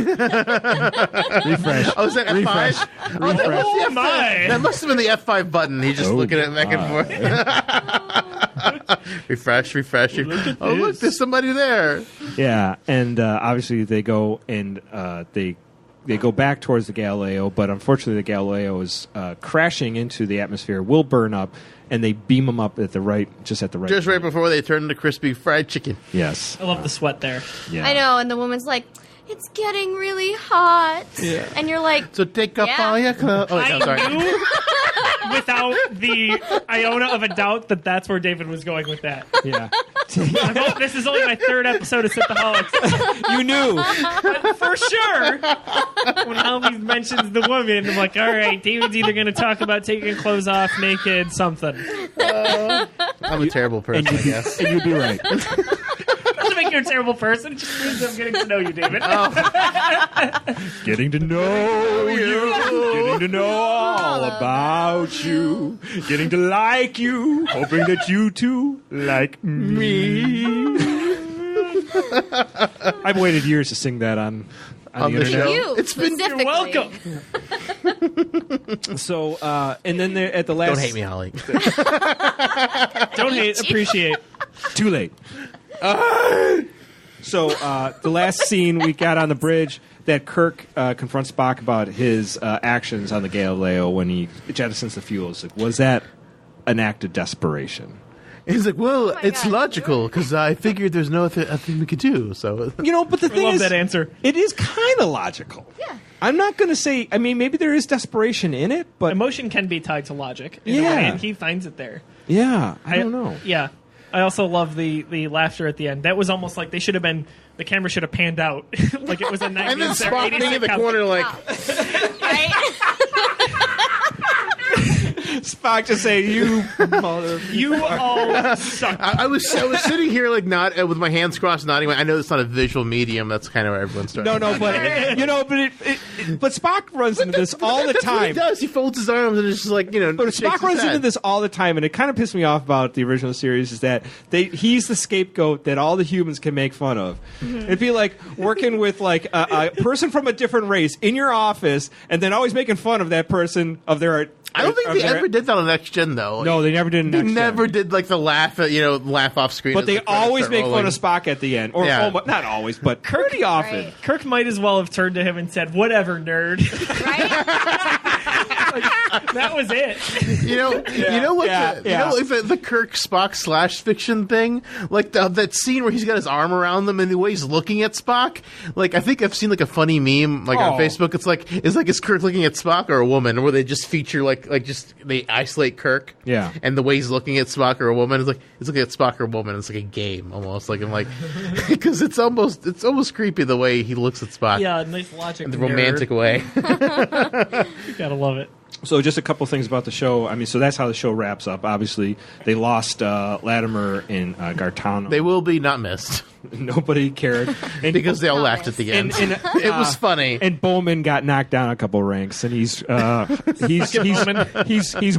Oh, is that F5? Oh, my. That must have been the F5 button. He's just looking at it back and forth. refresh. Oh, look, there's somebody there. Yeah, and obviously they go and they go back towards the Galileo, but unfortunately the Galileo is crashing into the atmosphere, will burn up, and they beam them up just at the right Just right point. before they turn into crispy fried chicken. Yes. I love the sweat there. Yeah. I know, and the woman's like, "It's getting really hot," and you're like, So take up Yeah. all your clothes. Oh, wait, no, I sorry. knew without the iota of a doubt that's where David was going with that. Yeah. This is only my 3rd episode of Synthaholics. You knew. For sure. When Alvy mentions the woman, I'm like, all right, David's either going to talk about taking clothes off, naked, something. I'm a terrible person, I guess. And you'd be right. Doesn't make you a terrible person. It just means I'm getting to know you, David. Getting to know you. Getting to know all about you. Getting to like you. Hoping that you too like me. I've waited years to sing that on the internet. show. You It's been- You're welcome. So, and then at the last... Don't hate me, Holly. Don't hate, appreciate. Too late. So the last scene we got on the bridge that Kirk confronts Spock about his actions on the Galileo when he jettisons the fuels. Like, was that an act of desperation? He's like, well, my it's God. logical because I figured there's no thing we could do. So You know, but the I thing love is, that answer. it is kind of logical. Yeah. I'm not going to say. I mean, maybe there is desperation in it, but Emotion can be tied to logic. In a Yeah. way, and he finds it there. yeah, I don't know. Yeah. I also love the laughter at the end. That was almost like they should have been. The camera should have panned out, like it was a 90s and then or Spock 80s being in the sitcom. corner, like, Right? Spock just say, "You mother." You all suck. I was sitting here like not with my hands crossed, nodding. I know it's not a visual medium. That's kind of where everyone's starting. No, but but Spock runs into this all the That's what he time. does. He folds his arms and it's just like But shakes Spock his runs head. into this all the time, and it kind of pissed me off about the original series is that he's the scapegoat that all the humans can make fun of. It'd be like working with like a person from a different race in your office, and then always making fun of that person of their. I don't think of they their- ever did that on Next Gen though. No, they never did. in They Next Gen. never did like the laugh off screen. But as they the credits always start make fun rolling. of Spock at the end, or Yeah. not always, but pretty often. Right. Kirk might as well have turned to him and said, "Whatever, nerd." Right? That was it. You know what? yeah, You yeah. know, like the Kirk Spock / fiction thing, like that scene where he's got his arm around them and the way he's looking at Spock. Like I think I've seen like a funny meme like on Oh. Facebook. It's like is Kirk looking at Spock or a woman, where they just feature like just they isolate Kirk. Yeah. And the way he's looking at Spock or a woman is like it's looking at Spock or a woman. It's like a game almost. Like I'm like because it's almost creepy the way he looks at Spock. Yeah, nice logic. In the nerd. romantic way. You gotta love it. So just a couple things about the show. I mean, so that's how the show wraps up. Obviously, they lost Latimer and Gartano. They will be not missed Nobody cared. And, because they all Not laughed missed. at the end. And- it was funny. and Bowman got knocked down a couple ranks, and he's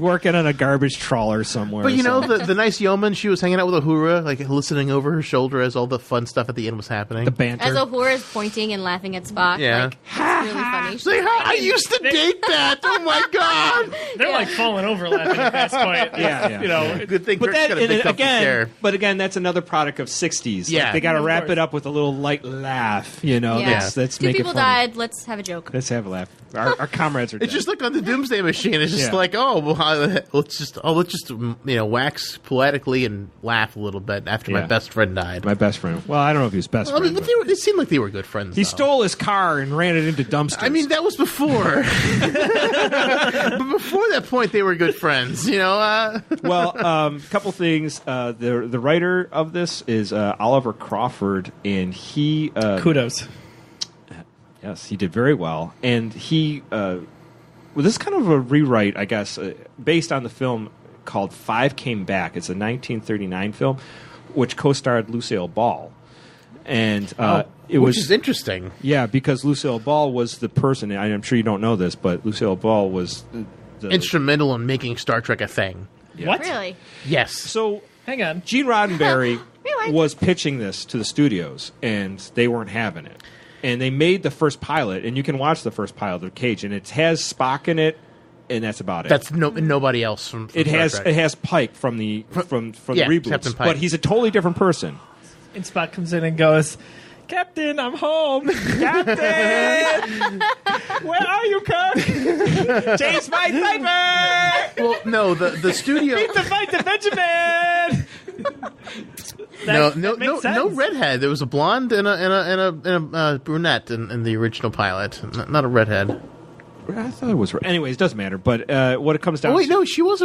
working on a garbage trawler somewhere. But you know, so- the nice yeoman, she was hanging out with Uhura, like listening over her shoulder as all the fun stuff at the end was happening. the banter. As Uhura is pointing and laughing at Spock. Yeah. Like, it's really funny. She's like, "How- I used to date that. Oh my god! They're like falling over laughing at this point. Yeah. You know, Good thing But Kirk's that got a big comfy chair. again, that's another product of '60s. Yeah. Like, they got to Of wrap course. it up with a little light laugh. You know, Yeah. let's Two make people it funny. died. Let's have a joke. Let's have a laugh. Our comrades are dead. It's just like on the Doomsday Machine. It's just Yeah. like, oh, well, let's just wax poetically and laugh a little bit after my Yeah. best friend died. my best friend. Well, I don't know if he was best I mean, friend. but but they seemed like they were good friends. he though. stole his car and ran it into dumpsters. I mean, that was before. But before that point, they were good friends. You know. well, couple things. The writer of this is Oliver Crawford, and he kudos. yes, he did very well. And he well, this is kind of a rewrite, I guess, based on the film called Five Came Back. It's a 1939 film, which co-starred Lucille Ball, and it which was is interesting. yeah, because Lucille Ball was the person. And I'm sure you don't know this, but Lucille Ball was the Instrumental in making Star Trek a thing. What? Really? Yes. So Hang on. Gene Roddenberry Really? was pitching this to the studios, and they weren't having it. And they made the first pilot, and you can watch the first pilot of Cage, and it has Spock in it, and that's about it. That's nobody else from it Star has Trek. it has Pike from the Yeah, reboots, Captain Pike. but he's a totally different person. And Spock comes in and goes, "Captain, I'm home." Captain, where are you, Kirk? Chase my sniper. Well, no, the studio. Beat the fight to Benjamin. No, That no, makes no, sense. no redhead. There was a blonde and a brunette in the original pilot. Not a redhead. I thought it was. Anyways, it doesn't matter. But what it comes down Oh wait, to, no,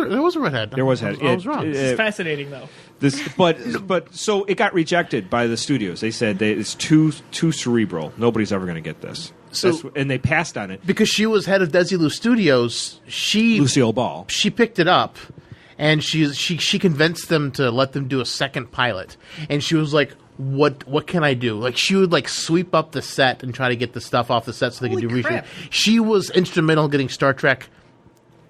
there was a redhead. there was I head. was wrong. It's fascinating, though. But so it got rejected by the studios. They said it's too cerebral. Nobody's ever going to get this. So- and they passed on it. Because she was head of Desilu Studios, Lucille Ball. she picked it up, and she convinced them to let them do a second pilot. And she was like, "What can I do?" Like she would like sweep up the set and try to get the stuff off the set so they could Holy do reshoot. crap. She was instrumental in getting Star Trek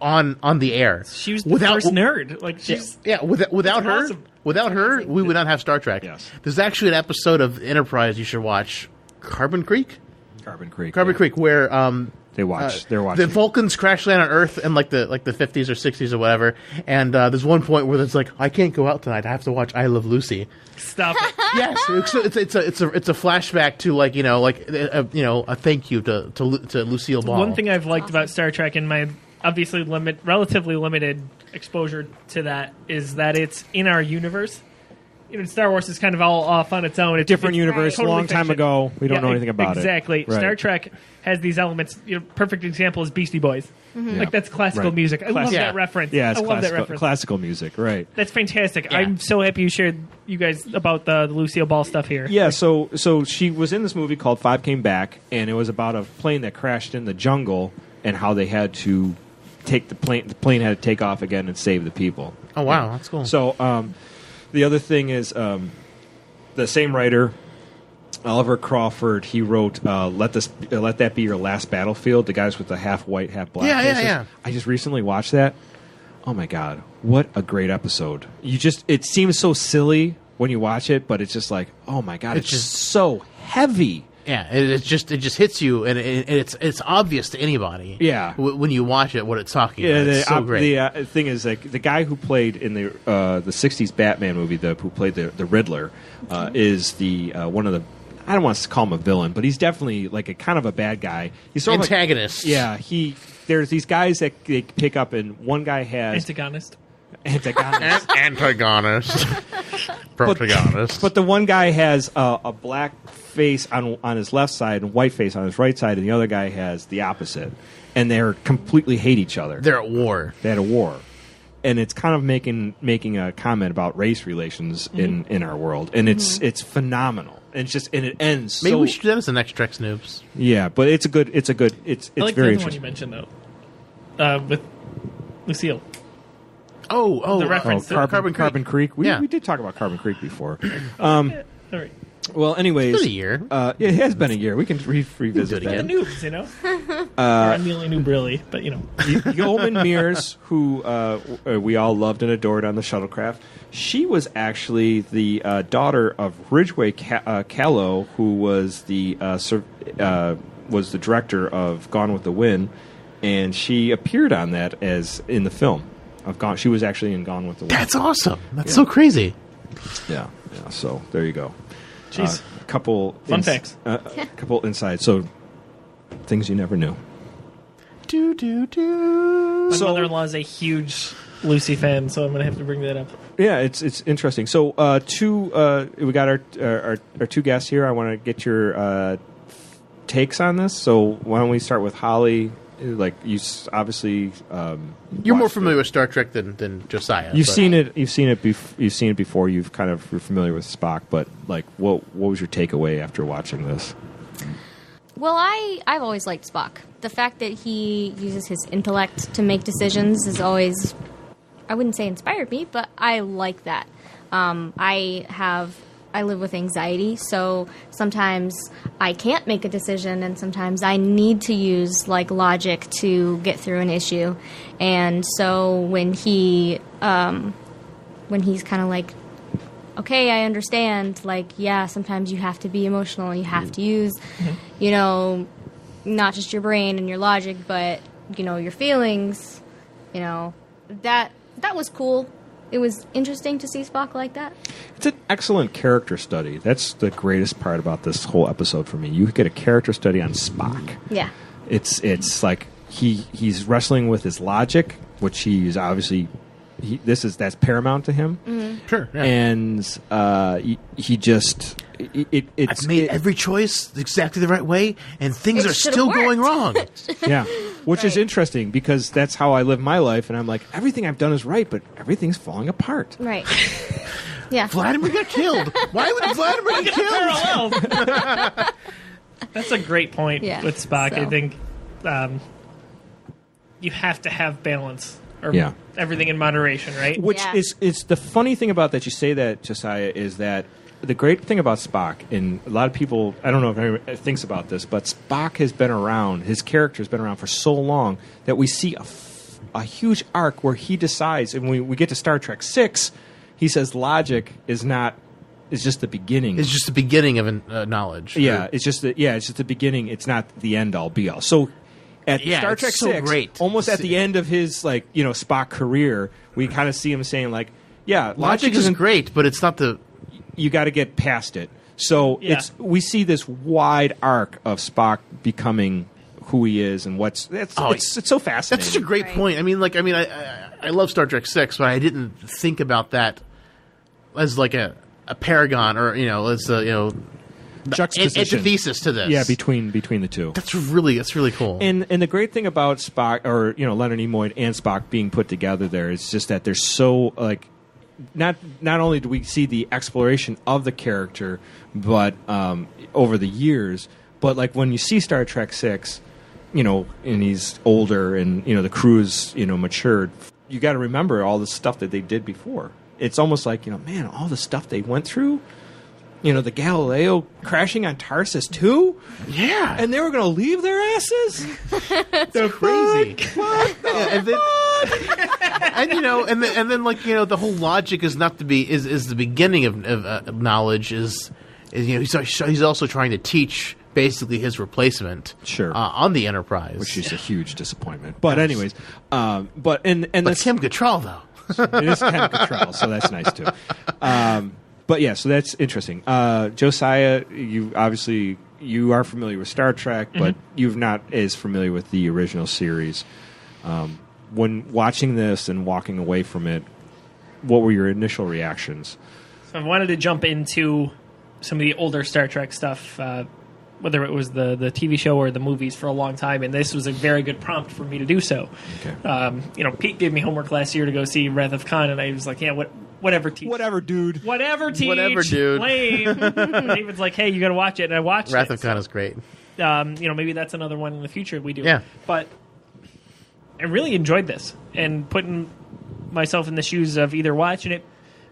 on the air. She was the first nerd. Like she's without her, awesome. without her, we would not have Star Trek. Yes. There's actually an episode of Enterprise you should watch, Carbon Creek, where they're watching the Vulcans crash land on Earth in like the 50s or 60s or whatever, and there's one point where it's like, I can't go out tonight. I have to watch I Love Lucy. Stop it. Yes, it's a flashback to a thank you to Lucille Ball. One thing I've liked about Star Trek in my obviously relatively limited exposure to that is that it's in our universe. Star Wars is kind of all off on its own. It's different universe, totally long time fiction. ago. We don't know anything about exactly. it. Exactly. Star Trek has these elements. Perfect example is Beastie Boys. Mm-hmm. Like that's classical music. I love that reference. Yeah, it's I love that reference. Classical music, right? That's fantastic. Yeah. I'm so happy you shared you guys about the Lucille Ball stuff here. Yeah, so she was in this movie called Five Came Back, and it was about a plane that crashed in the jungle and how they had to take the plane. The plane had to take off again and save the people. Oh wow, that's cool. So the other thing is the same writer, Oliver Crawford. He wrote "Let That Be Your Last Battlefield." The guys with the half white, half black. faces. Yeah. I just recently watched that. Oh my god, what a great episode! It seems so silly when you watch it, but it's just like, oh my god, it's just so heavy. Yeah, it just hits you, and it's obvious to anybody. Yeah. When you watch it, what it's talking about. It's so great. The thing is, like, the guy who played in the '60s Batman movie, who played the Riddler, is the one of the. I don't want to call him a villain, but he's definitely like a kind of a bad guy. He's sort antagonist. Of like, yeah, there's these guys that they pick up, and one guy has Antagonist. Protagonist. But the one guy has a black face on his left side and white face on his right side, and the other guy has the opposite. And they're completely hate each other. They're at war. They had a war. And it's kind of making a comment about race relations in our world. And it's phenomenal. And it ends. Maybe we should do that as the next Trek Noobs. Yeah, but it's I like very the other one interesting. you mentioned though, with Lucille. Oh, the reference to Carbon Creek. We did talk about Carbon Creek before. All right. Well, anyways, it's been a year. It has been a year. We can revisit The that. Noobs, I'm the only noob really, but Yeoman Mears, who we all loved and adored on the shuttlecraft, she was actually the daughter of Ridgway Callow, who was the director of Gone with the Wind, and she appeared on that as in the film of Gone. She was actually in Gone with the Wind. That's awesome. That's so crazy. Yeah. So there you go. Jeez. Couple fun facts. Couple insights. So things you never knew. My mother-in-law is a huge Lucy fan, so I'm going to have to bring that up. Yeah, it's interesting. So we got our two guests here. I want to get your takes on this. So why don't we start with Holly? Like, you obviously you're more familiar with Star Trek than Josiah. You've seen it before. You're familiar with Spock, but like, what was your takeaway after watching this? Well, I've always liked Spock. The fact that he uses his intellect to make decisions is always, I wouldn't say inspired me, but I like that. I live with anxiety, so sometimes I can't make a decision, and sometimes I need to use logic to get through an issue. And so when he's kind of like, okay, I understand. Sometimes you have to be emotional, and you have to use, not just your brain and your logic, but your feelings. That was cool. It was interesting to see Spock like that. It's an excellent character study. That's the greatest part about this whole episode for me. You get a character study on Spock. Yeah. It's like he's wrestling with his logic, which he's obviously that's paramount to him. Mm-hmm. Sure. Yeah. And he just I've made every choice exactly the right way, and things are still worked. going wrong. Yeah, which is Right. interesting because that's how I live my life, and I'm like, everything I've done is right, but everything's falling apart. Right. Yeah. Vladimir got killed. Why would Vladimir get killed? Parallels. That's a great point with Spock. so. I think you have to have balance. Or Yeah. everything in moderation, right? Which Yeah. is the funny thing about that you say that, Josiah, is that the great thing about Spock, and a lot of people, I don't know if anyone thinks about this, but Spock has been around, his character has been around for so long that we see a huge arc where he decides, and when we get to Star Trek 6, he says logic is just the beginning. It's just the beginning of knowledge. Yeah, it's just the beginning. It's not the end all be all. So at Star Trek 6, almost at the end of his Spock career, we kind of see him saying like, yeah, logic isn't great, but it's not the. You got to get past it. So we see this wide arc of Spock becoming who he is and it's so fascinating. That's such a great point. I love Star Trek 6, but I didn't think about that as like a paragon or as a juxtaposition, antithesis to this. Yeah, between the two. That's really cool. And the great thing about Spock or Leonard Nimoy and Spock being put together there is just that they're so like not only do we see the exploration of the character, but over the years, but like when you see Star Trek 6, and he's older and the crew's matured, you got to remember all the stuff that they did before. It's almost like man, all the stuff they went through. The Galileo crashing on Tarsus too? Yeah. And they were going to leave their asses? They're crazy. What? And then the whole logic is not to be is the beginning of knowledge is he's also trying to teach basically his replacement on the Enterprise, which is a huge disappointment. But anyways, but Kim Cattrall though. It is Kim Cattrall, so that's nice too. But yeah, so that's interesting. Josiah, you are familiar with Star Trek, but you're not as familiar with the original series. When watching this and walking away from it, what were your initial reactions? So I wanted to jump into some of the older Star Trek stuff, whether it was the TV show or the movies, for a long time, and this was a very good prompt for me to do so. Okay. Pete gave me homework last year to go see Wrath of Khan, and I was like, yeah, whatever, teach. Whatever, dude. Whatever, teach. Whatever, dude. Lame. David's like, hey, you got to watch it, and I watched it. Wrath of Khan is great. Maybe that's another one in the future we do. Yeah. But I really enjoyed this, and putting myself in the shoes of either watching it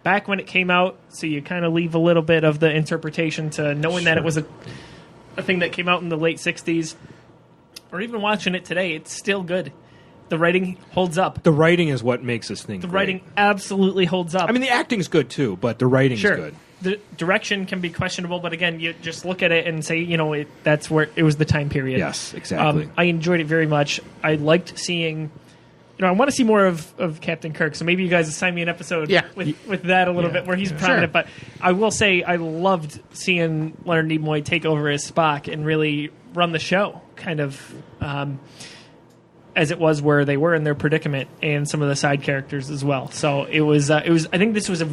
back when it came out, so you kind of leave a little bit of the interpretation to knowing that it was a thing that came out in the late 60s, or even watching it today, it's still good. The writing holds up. The writing is what makes this thing The great. Writing absolutely holds up. I mean, the acting's good too, but the writing is good. The direction can be questionable, but again, you just look at it and say, that's where it was the time period. Yes, exactly. I enjoyed it very much. I liked seeing... I want to see more of Captain Kirk, so maybe you guys assign me an episode with that a little bit where he's prominent. But I will say I loved seeing Leonard Nimoy take over as Spock and really run the show, kind of as it was where they were in their predicament, and some of the side characters as well. So it was. I think this was a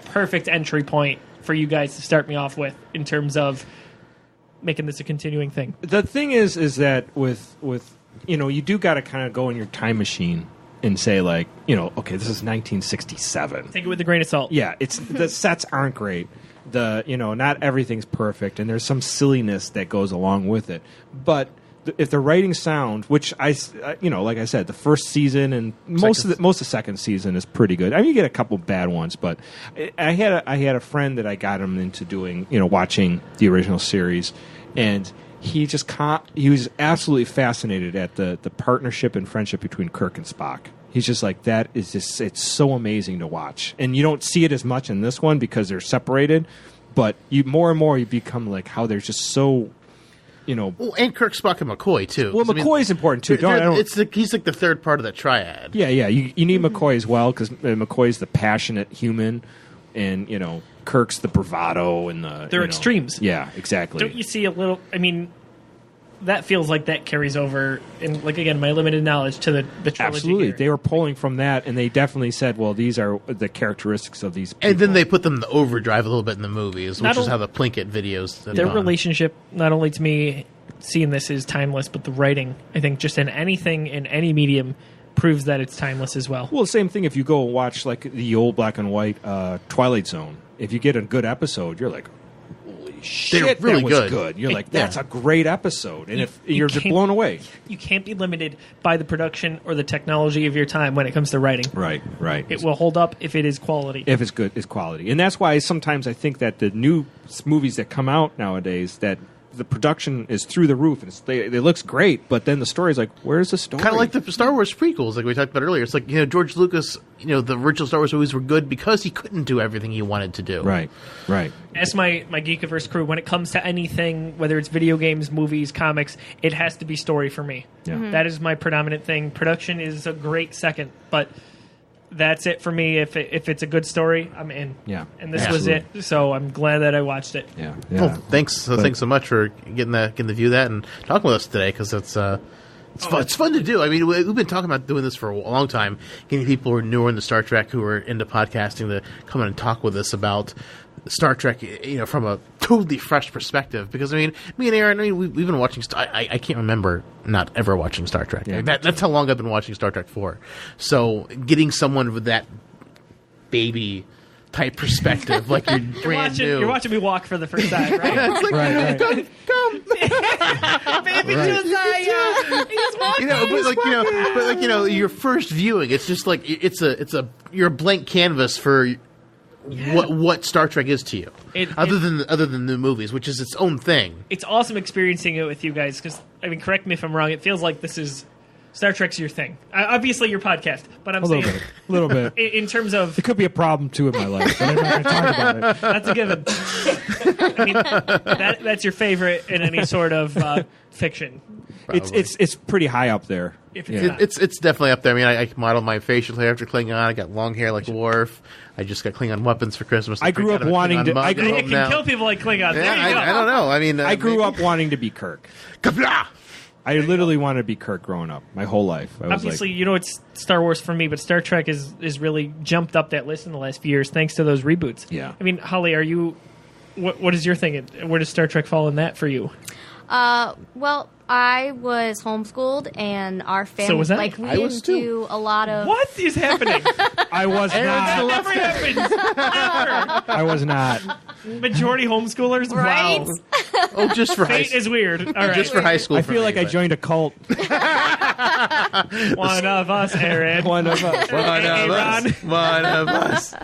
perfect entry point for you guys to start me off with in terms of making this a continuing thing. The thing is that with you do got to kind of go in your time machine and say like, okay, this is 1967. Take it with a grain of salt. Yeah, the sets aren't great. Not everything's perfect, and there's some silliness that goes along with it. But if the writing's sound, which like I said, the first season and most of the second season is pretty good. I mean, you get a couple bad ones, but I had a friend that I got him into doing, watching the original series, and he was absolutely fascinated at the partnership and friendship between Kirk and Spock. He's just like, that is just, it's so amazing to watch. And you don't see it as much in this one because they're separated, but more and more you become like how they're just so, Well, and Kirk, Spock, and McCoy, too. Well, McCoy's important, too. He's like the third part of the triad. Yeah. You need McCoy as well because McCoy's the passionate human, and, Kirk's the bravado and the... They're extremes. Yeah, exactly. Don't you see a little... I mean, that feels like that carries over, in, like, again, my limited knowledge to the trilogy. Absolutely. Here. They were pulling from that, and they definitely said, well, these are the characteristics of these people. And then they put them in the overdrive a little bit in the movies, which is how the Plinkett videos... Their relationship, not only to me, seeing this is timeless, but the writing, I think, just in anything, in any medium... proves that it's timeless as well. Well, same thing if you go and watch like the old black and white Twilight Zone. If you get a good episode, you're like, holy shit, they're really that was good. You're like, that's a great episode. And you're just blown away. You can't be limited by the production or the technology of your time when it comes to writing. Right. It will hold up if it is quality. If it's good, it's quality. And that's why sometimes I think that the new movies that come out nowadays that the production is through the roof, and it looks great. But then the story's like, where's the story? Kind of like the Star Wars prequels, like we talked about earlier. It's like, George Lucas, the original Star Wars movies were good because he couldn't do everything he wanted to do. Right. As my Geekiverse crew, when it comes to anything, whether it's video games, movies, comics, it has to be story for me. Yeah. That is my predominant thing. Production is a great second, but that's it for me. If it's a good story, I'm in. Yeah. And this was it, so I'm glad that I watched it. Yeah. Well, thanks so much for getting to view that and talking with us today, because it's fun. It's fun to do. I mean, we've been talking about doing this for a long time, getting people who are newer into Star Trek, who are into podcasting, to come in and talk with us about Star Trek, from a totally fresh perspective. Because me and Aaron, we've been watching. I can't remember not ever watching Star Trek. Yeah. That's how long I've been watching Star Trek for. So getting someone with that baby type perspective, like you're brand new. You're watching me walk for the first time, right? It's like, Right. come. Baby Josiah, he's walking. Your first viewing, it's just like you're a blank canvas for what Star Trek is to you, other than the movies, which is its own thing. It's awesome experiencing it with you guys, because correct me if I'm wrong. It feels like this is Star Trek's your thing. Obviously, your podcast, but I'm saying A little bit. in terms of It could be a problem too in my life, but I'm not going to talk about it. that's a given. That's your favorite in any sort of fiction. It's pretty high up there. If Yeah. it's not. It's definitely up there. I mean, I modeled my facial hair after Klingon. I got long hair like Worf. I just got Klingon weapons for Christmas. I grew up wanting to- I grew- It can kill people like Klingons. Yeah, There you go. I don't know. I mean, I grew up wanting to be Kirk. Kabla! I literally wanted to be Kirk growing up my whole life. I was Obviously, it's Star Wars for me, but Star Trek is really jumped up that list in the last few years thanks to those reboots. Yeah. I mean, Holly, are you? What is your thing? Where does Star Trek fall in that for you? Well, I was homeschooled, and our family, So was I. we I was didn't too. do a lot of. What is happening? I was That not. never happens. Never. I was not. Majority homeschoolers. Right? Wow. Oh, just for high Fate is weird. All right. just for high school. I for feel me, like I but- joined a cult. One of us, Aaron. One of us. Hey, Ron. One of us.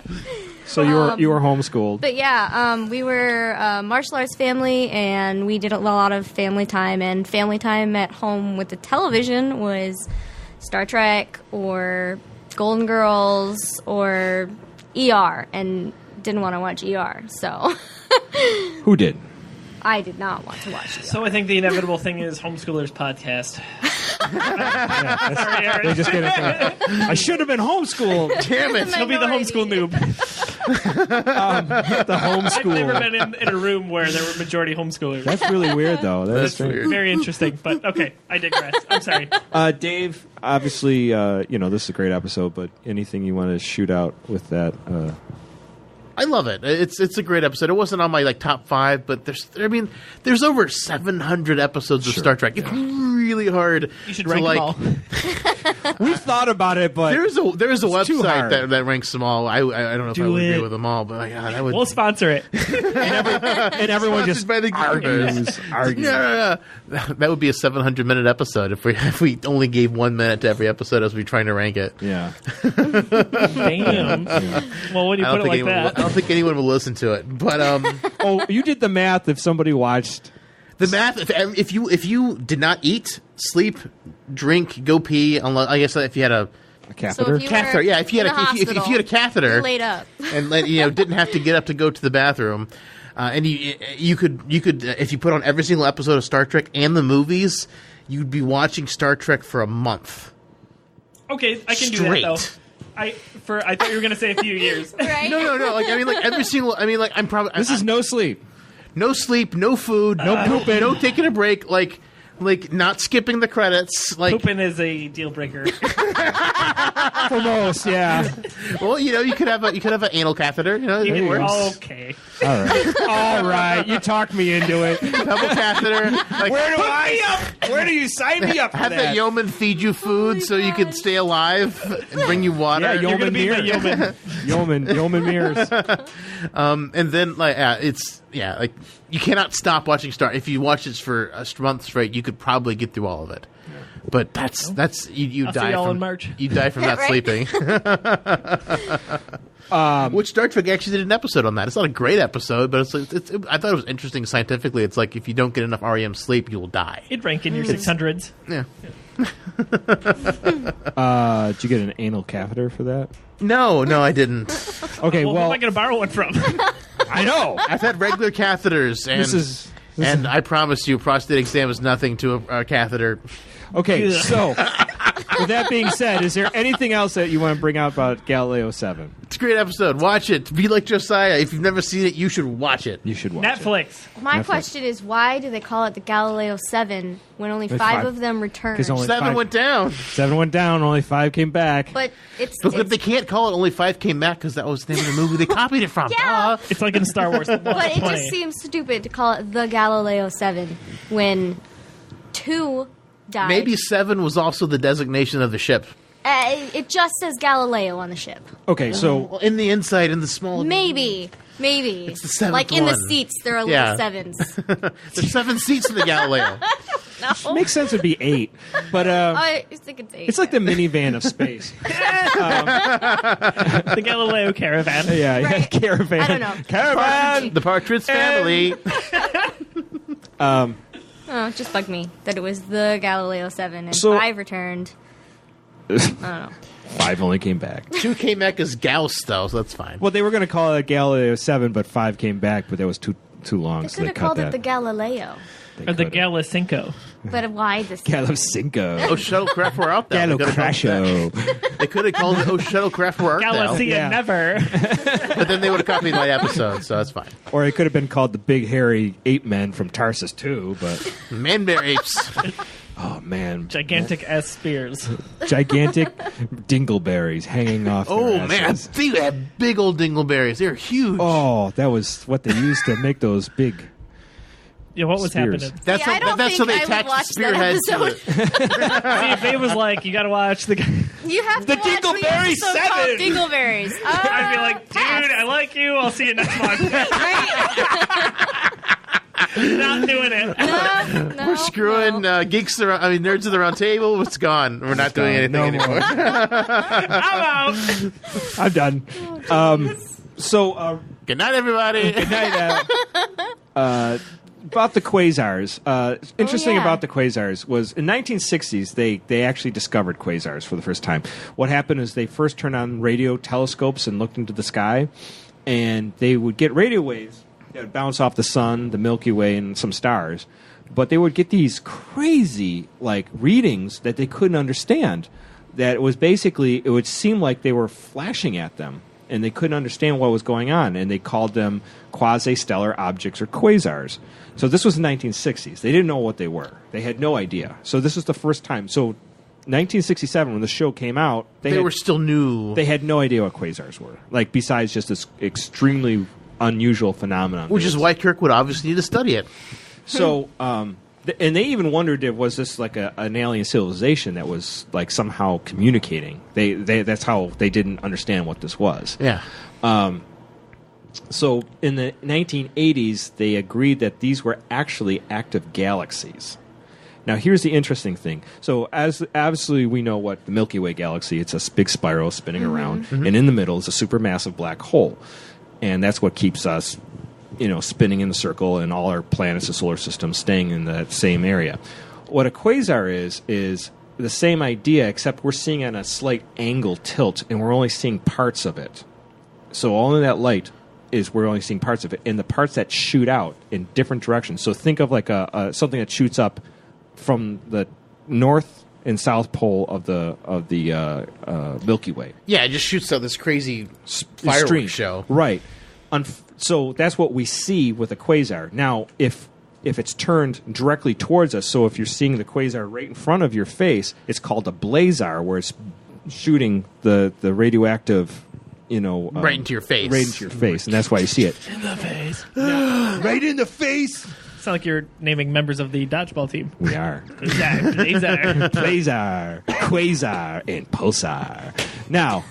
So you were homeschooled. But yeah, we were a martial arts family, and we did a lot of family time. And family time at home with the television was Star Trek or Golden Girls or ER, and didn't want to watch ER, so Who did? I did not want to watch ER. So I think the inevitable thing is homeschoolers podcast. Sorry, Aaron. They just get it. I should have been homeschooled. Damn it. He'll be the homeschool noob. The I've never homeschool. been in a room where there were majority homeschoolers. That's really weird, though. That's weird. Very interesting, but okay, I digress. I'm sorry. Dave, obviously, this is a great episode, but anything you want to shoot out with that? I love it. It's a great episode. It wasn't on my top 5, but there's over 700 episodes of Sure. Star Trek. It's really hard. You should to rank them all. We've thought about it, but There's a too website hard. that ranks them all. I don't know if I would it. agree with them all, but that would. We'll sponsor it. and everyone just By the argues. No. That would be a 700-minute episode if we only gave 1 minute to every episode as we trying to rank it. Yeah. Damn. Well, when you put it like that. I don't think anyone will listen to it. But Oh, you did the math. If somebody watched, the math, if you did not eat, sleep, drink, go pee, unless I guess if you had a catheter. if you catheter, were yeah, if you had in the if you had a hospital, catheter, you laid up. and didn't have to get up to go to the bathroom, and you could if you put on every single episode of Star Trek and the movies, you'd be watching Star Trek for a month. Okay, I can Straight. do that though. I thought you were going to say a few years. Right? No. Every single. I'm probably. This is no sleep. no sleep, no food, no pooping, no taking a break. Like not skipping the credits. Like, Pooping is a deal breaker. For most, yeah. well, you could have an anal catheter. It works. Okay. All right. You talked me into it. Double catheter. Like, Where do you sign me up for have that Yeoman feed you food so you can stay alive and bring you water. Yeah, You're going to Yeoman be my mirror. yeoman. Yeoman mirrors. And then you cannot stop watching Star. If you watch this for a month straight, you could probably get through all of it. But that's you I'll die see y'all from in March. You die from not Right. sleeping. Which Star Trek actually did an episode on that. It's not a great episode, but I thought it was interesting scientifically. It's like if you don't get enough REM sleep, you will die. It'd rank in your 600s. Yeah. Did you get an anal catheter for that? No, I didn't. Okay, Well, who am I going to borrow one from? I know. I've had regular catheters, and I promise you, prostate exam is nothing to a catheter. Okay, so with that being said, is there anything else that you want to bring out about Galileo 7? It's a great episode. Watch it. Be like Josiah. If you've never seen it, you should watch it. You should watch it. Netflix. My Netflix. question is, why do they call it the Galileo 7 when only There's 5 5. of them returned? 'Cause only 7 5 went down. 7 went down, only 5 came back. But it's But they can't call it Only 5 Came Back because that was the name of the movie they copied it from. Yeah. Duh. It's like in Star Wars. but it just seems stupid to call it the Galileo 7 when 2 died. Maybe 7 was also the designation of the ship. It just says Galileo on the ship. Okay, so Well, in the inside, in the small... Maybe. It's the 7th Like in the one. seats, there are Yeah. little 7s. There's 7 seats in the Galileo. No. makes sense it'd be 8, but I think it's 8. it's like the minivan of space. The Galileo Caravan. Yeah, Right. caravan. I don't know. Caravan. The Partridge Family. Oh, it just bugged me that it was the Galileo 7 and So- 5 returned. I don't know. 5 only came back. 2 came back as Gauss, though, so that's fine. Well, they were going to call it Galileo 7, but 5 came back, but that was too long, They so could they have cut called that. it the Galileo. They Or the could've. Galacinco. But why the Gallo Cinco. Oh, shuttlecraft were out there. Gallo They could've called Crasho. that. They could have called it Oh, shuttlecraft were out Galacia Yeah. never. but then they would have copied my episode, so that's fine. Or it could have been called the Big Hairy Ape Men from Tarsus too, but Man-bear apes. oh man, Gigantic S spears. gigantic dingleberries hanging off. Oh, their man. asses. They had big old dingleberries. They're huge. Oh, that was what they used to make those big. Yeah, what was Spears. happening? That's See, I don't that's how think they I would attach the watch spearhead that to it. See, Babe was like, you gotta watch the... You have The to watch Dingleberry episode called 7. Dingleberries. I'd be like, dude, I like you. I'll see you next month. Not doing it. No, We're screwing no. geeks around. I mean, nerds of the round table. It's gone. We're not doing anything No anymore. I'm out. I'm done. So Good night, everybody. good night. About the quasars. Interesting yeah. about the quasars was in 1960s they actually discovered quasars for the first time. What happened is they first turned on radio telescopes and looked into the sky, and they would get radio waves that would bounce off the sun, the Milky Way, and some stars. But they would get these crazy like readings that they couldn't understand. That it was basically it would seem like they were flashing at them, and they couldn't understand what was going on, and they called them quasi-stellar objects or quasars. So this was the 1960s. They didn't know what they were. They had no idea. So this was the first time. So 1967, when the show came out, They were still new. they had no idea what quasars were. Like besides just this extremely unusual phenomenon, Which is why Kirk would obviously need to study it. So, and they even wondered if was this like an alien civilization that was like somehow communicating. They that's how they didn't understand what this was. Yeah. So in the 1980s, they agreed that these were actually active galaxies. Now, here's the interesting thing. So, as obviously we know what the Milky Way galaxy, it's a big spiral spinning around, and in the middle is a supermassive black hole, and that's what keeps us, spinning in the circle, and all our planets, the solar system, staying in that same area. What a quasar is the same idea, except we're seeing it on a slight angle tilt, and we're only seeing parts of it. So, only that light is we're only seeing parts of it, and the parts that shoot out in different directions. So, think of like something that shoots up from the north and south pole of the Milky Way. Yeah, it just shoots out this crazy Stream. fireworks show. Right. So that's what we see with a quasar. Now, if it's turned directly towards us, so if you're seeing the quasar right in front of your face, it's called a blazar, where it's shooting the radioactive, Right into your face. right into your face, and that's why you see it. In the face. Right in the face. Sound like you're naming members of the dodgeball team. We are. Exactly. Blazar, quasar, and pulsar. Now,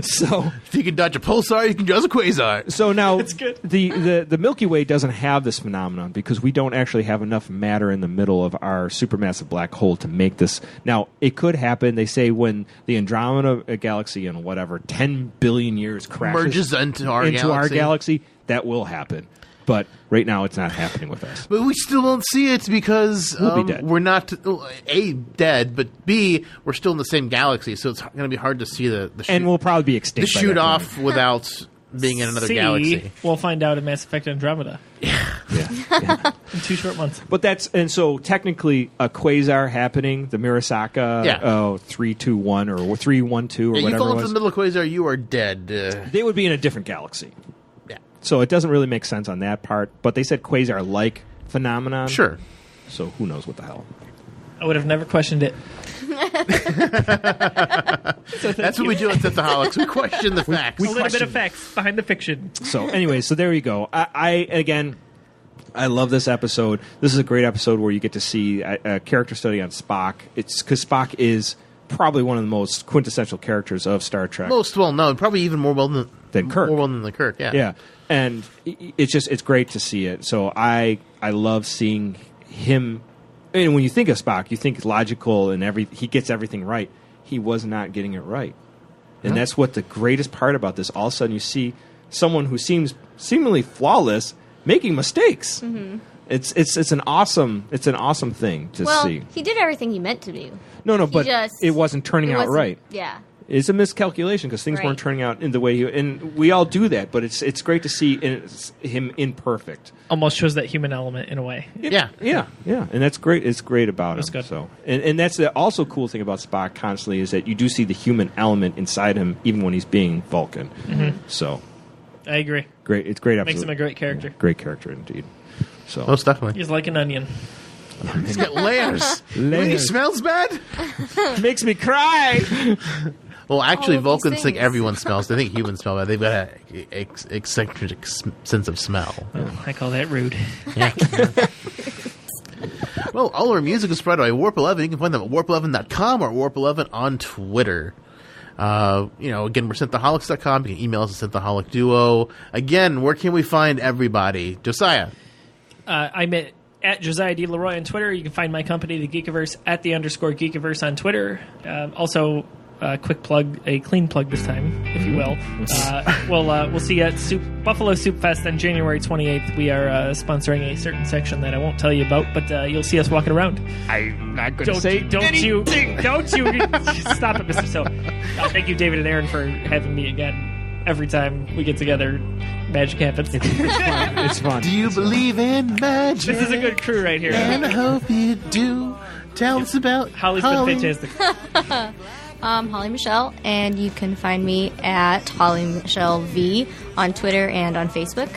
So if you can dodge a pulsar, you can dodge a quasar. So now That's good. the Milky Way doesn't have this phenomenon because we don't actually have enough matter in the middle of our supermassive black hole to make this. Now, it could happen. They say when the Andromeda galaxy in whatever 10 billion years crashes Merges into our galaxy, that will happen. But right now, it's not happening with us. But we still don't see it because We'll be dead. we're not A, dead, but B, we're still in the same galaxy, so it's going to be hard to see the shoot, And we'll probably be extinct. the by shoot that off point. without being in another galaxy. We'll find out in Mass Effect Andromeda Yeah. in 2 short months. But so technically a quasar happening, the Mirasaka 321 or 312 or Yeah, you whatever fall it into was. the middle of quasar, you are dead. They would be in a different galaxy. Yeah. So it doesn't really make sense on that part. But they said quasar-like phenomenon. Sure. So who knows what the hell. I would have never questioned it. That's what we do at Synthaholics. We question the facts. A little bit of facts behind the fiction. So anyway, so there you go. I love this episode. This is a great episode where you get to see a character study on Spock. It's because Spock is probably one of the most quintessential characters of Star Trek. Most well known, probably even more well known Than Kirk. More well known than Kirk, yeah. Yeah, and it's great to see it. So I love seeing him. I mean, when you think of Spock, you think logical and he gets everything right. He was not getting it right, and that's what the greatest part about this. All of a sudden, you see someone who seems seemingly flawless making mistakes. Mm-hmm. It's an awesome thing to see. He did everything he meant to do. No, but it wasn't turning out right. Yeah. It's a miscalculation because things weren't turning out in the way and we all do that. But it's great to see him imperfect. Almost shows that human element in a way. Yeah. And that's great. It's great about That's him. good. So, and that's the also cool thing about Spock constantly is that you do see the human element inside him, even when he's being Vulcan. Mm-hmm. So, I agree. great. It's a great episode. Makes him a great character. Great character indeed. So, Most definitely. He's like an onion. He's got layers. Layers. He smells bad? makes me cry. Well, actually, All of these Vulcans think things. everyone smells. They think humans smell bad. They've got an eccentric sense of smell. I call that rude. Well, all our music is provided by Warp 11. You can find them at warp11.com or Warp11 on Twitter. Again, we're Synthaholics.com. You can email us at SynthaholicsDuo. Again, where can we find everybody? Josiah. I'm at Josiah LeRoy on Twitter. You can find my company, the Geekiverse, at the _Geekiverse on Twitter. Also, a clean plug this time, if you will. We'll see you at Buffalo Soup Fest on January 28th. We are sponsoring a certain section that I won't tell you about, but you'll see us walking around. I'm not going to Don't say you stop it, Mr. So. Thank you, David and Aaron, for having me again. Every time we get together, magic happens. It's fun. Do you believe in magic? This is a good crew right here. And I hope you do. Tell us about Holly's Holly. been fantastic. Holly Michelle, and you can find me at Holly Michelle V on Twitter and on Facebook.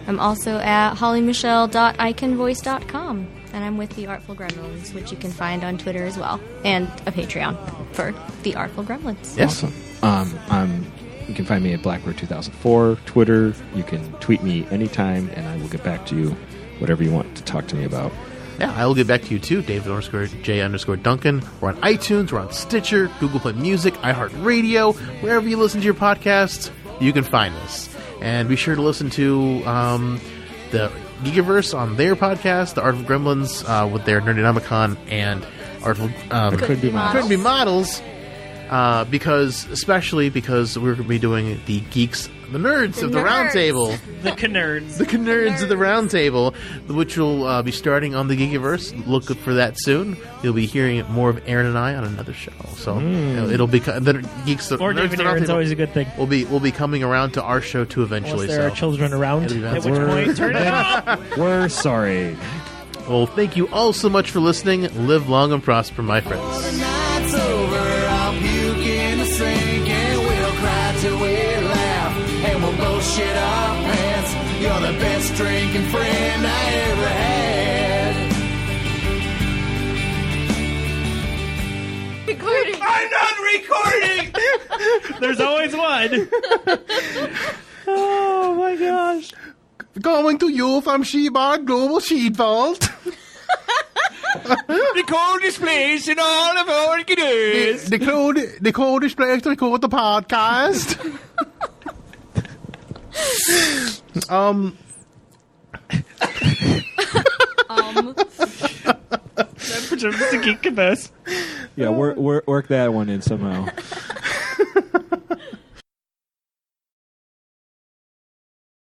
I'm also at hollymichelle.iconvoice.com, and I'm with the Artful Gremlins, which you can find on Twitter as well, and a Patreon for the Artful Gremlins. Yes. Awesome. You can find me at Blackbird 2004 Twitter. You can tweet me anytime, and I will get back to you whatever you want to talk to me about. Yeah, I will get back to you too, David_J_Duncan. We're on iTunes, we're on Stitcher, Google Play Music, iHeartRadio, wherever you listen to your podcasts, you can find us. And be sure to listen to the Geekiverse on their podcast, the Art of Gremlins, with their Nerdonomicon and Artful Could be Models. especially because we're going to be doing the Geeks, the Nerds of the Round Nerds. Table. The Knerds. The Nerds of the Round Table, which will be starting on the Geekiverse. Look for that soon. You'll be hearing more of Aaron and I on another show. So it'll be the Geeks. Or Nerds David of the Round Aaron's Table always a good thing. will be coming around to our show too eventually. Unless there are children around, It'll be at bad. which point, turn it off. We're sorry. Well, thank you all so much for listening. Live long and prosper, my friends. The night's over, I'll puke in the sink and we'll cry till we laugh and we'll both shit our pants. You're the best drinking friend I ever had. Recording. I'm not recording! There's always one. Oh my gosh. Going to you from Shebard Global Sheet Vault. The coldest place in all of Oregon is. The coldest place to record the podcast. Geekiverse. Yeah, work that one in somehow.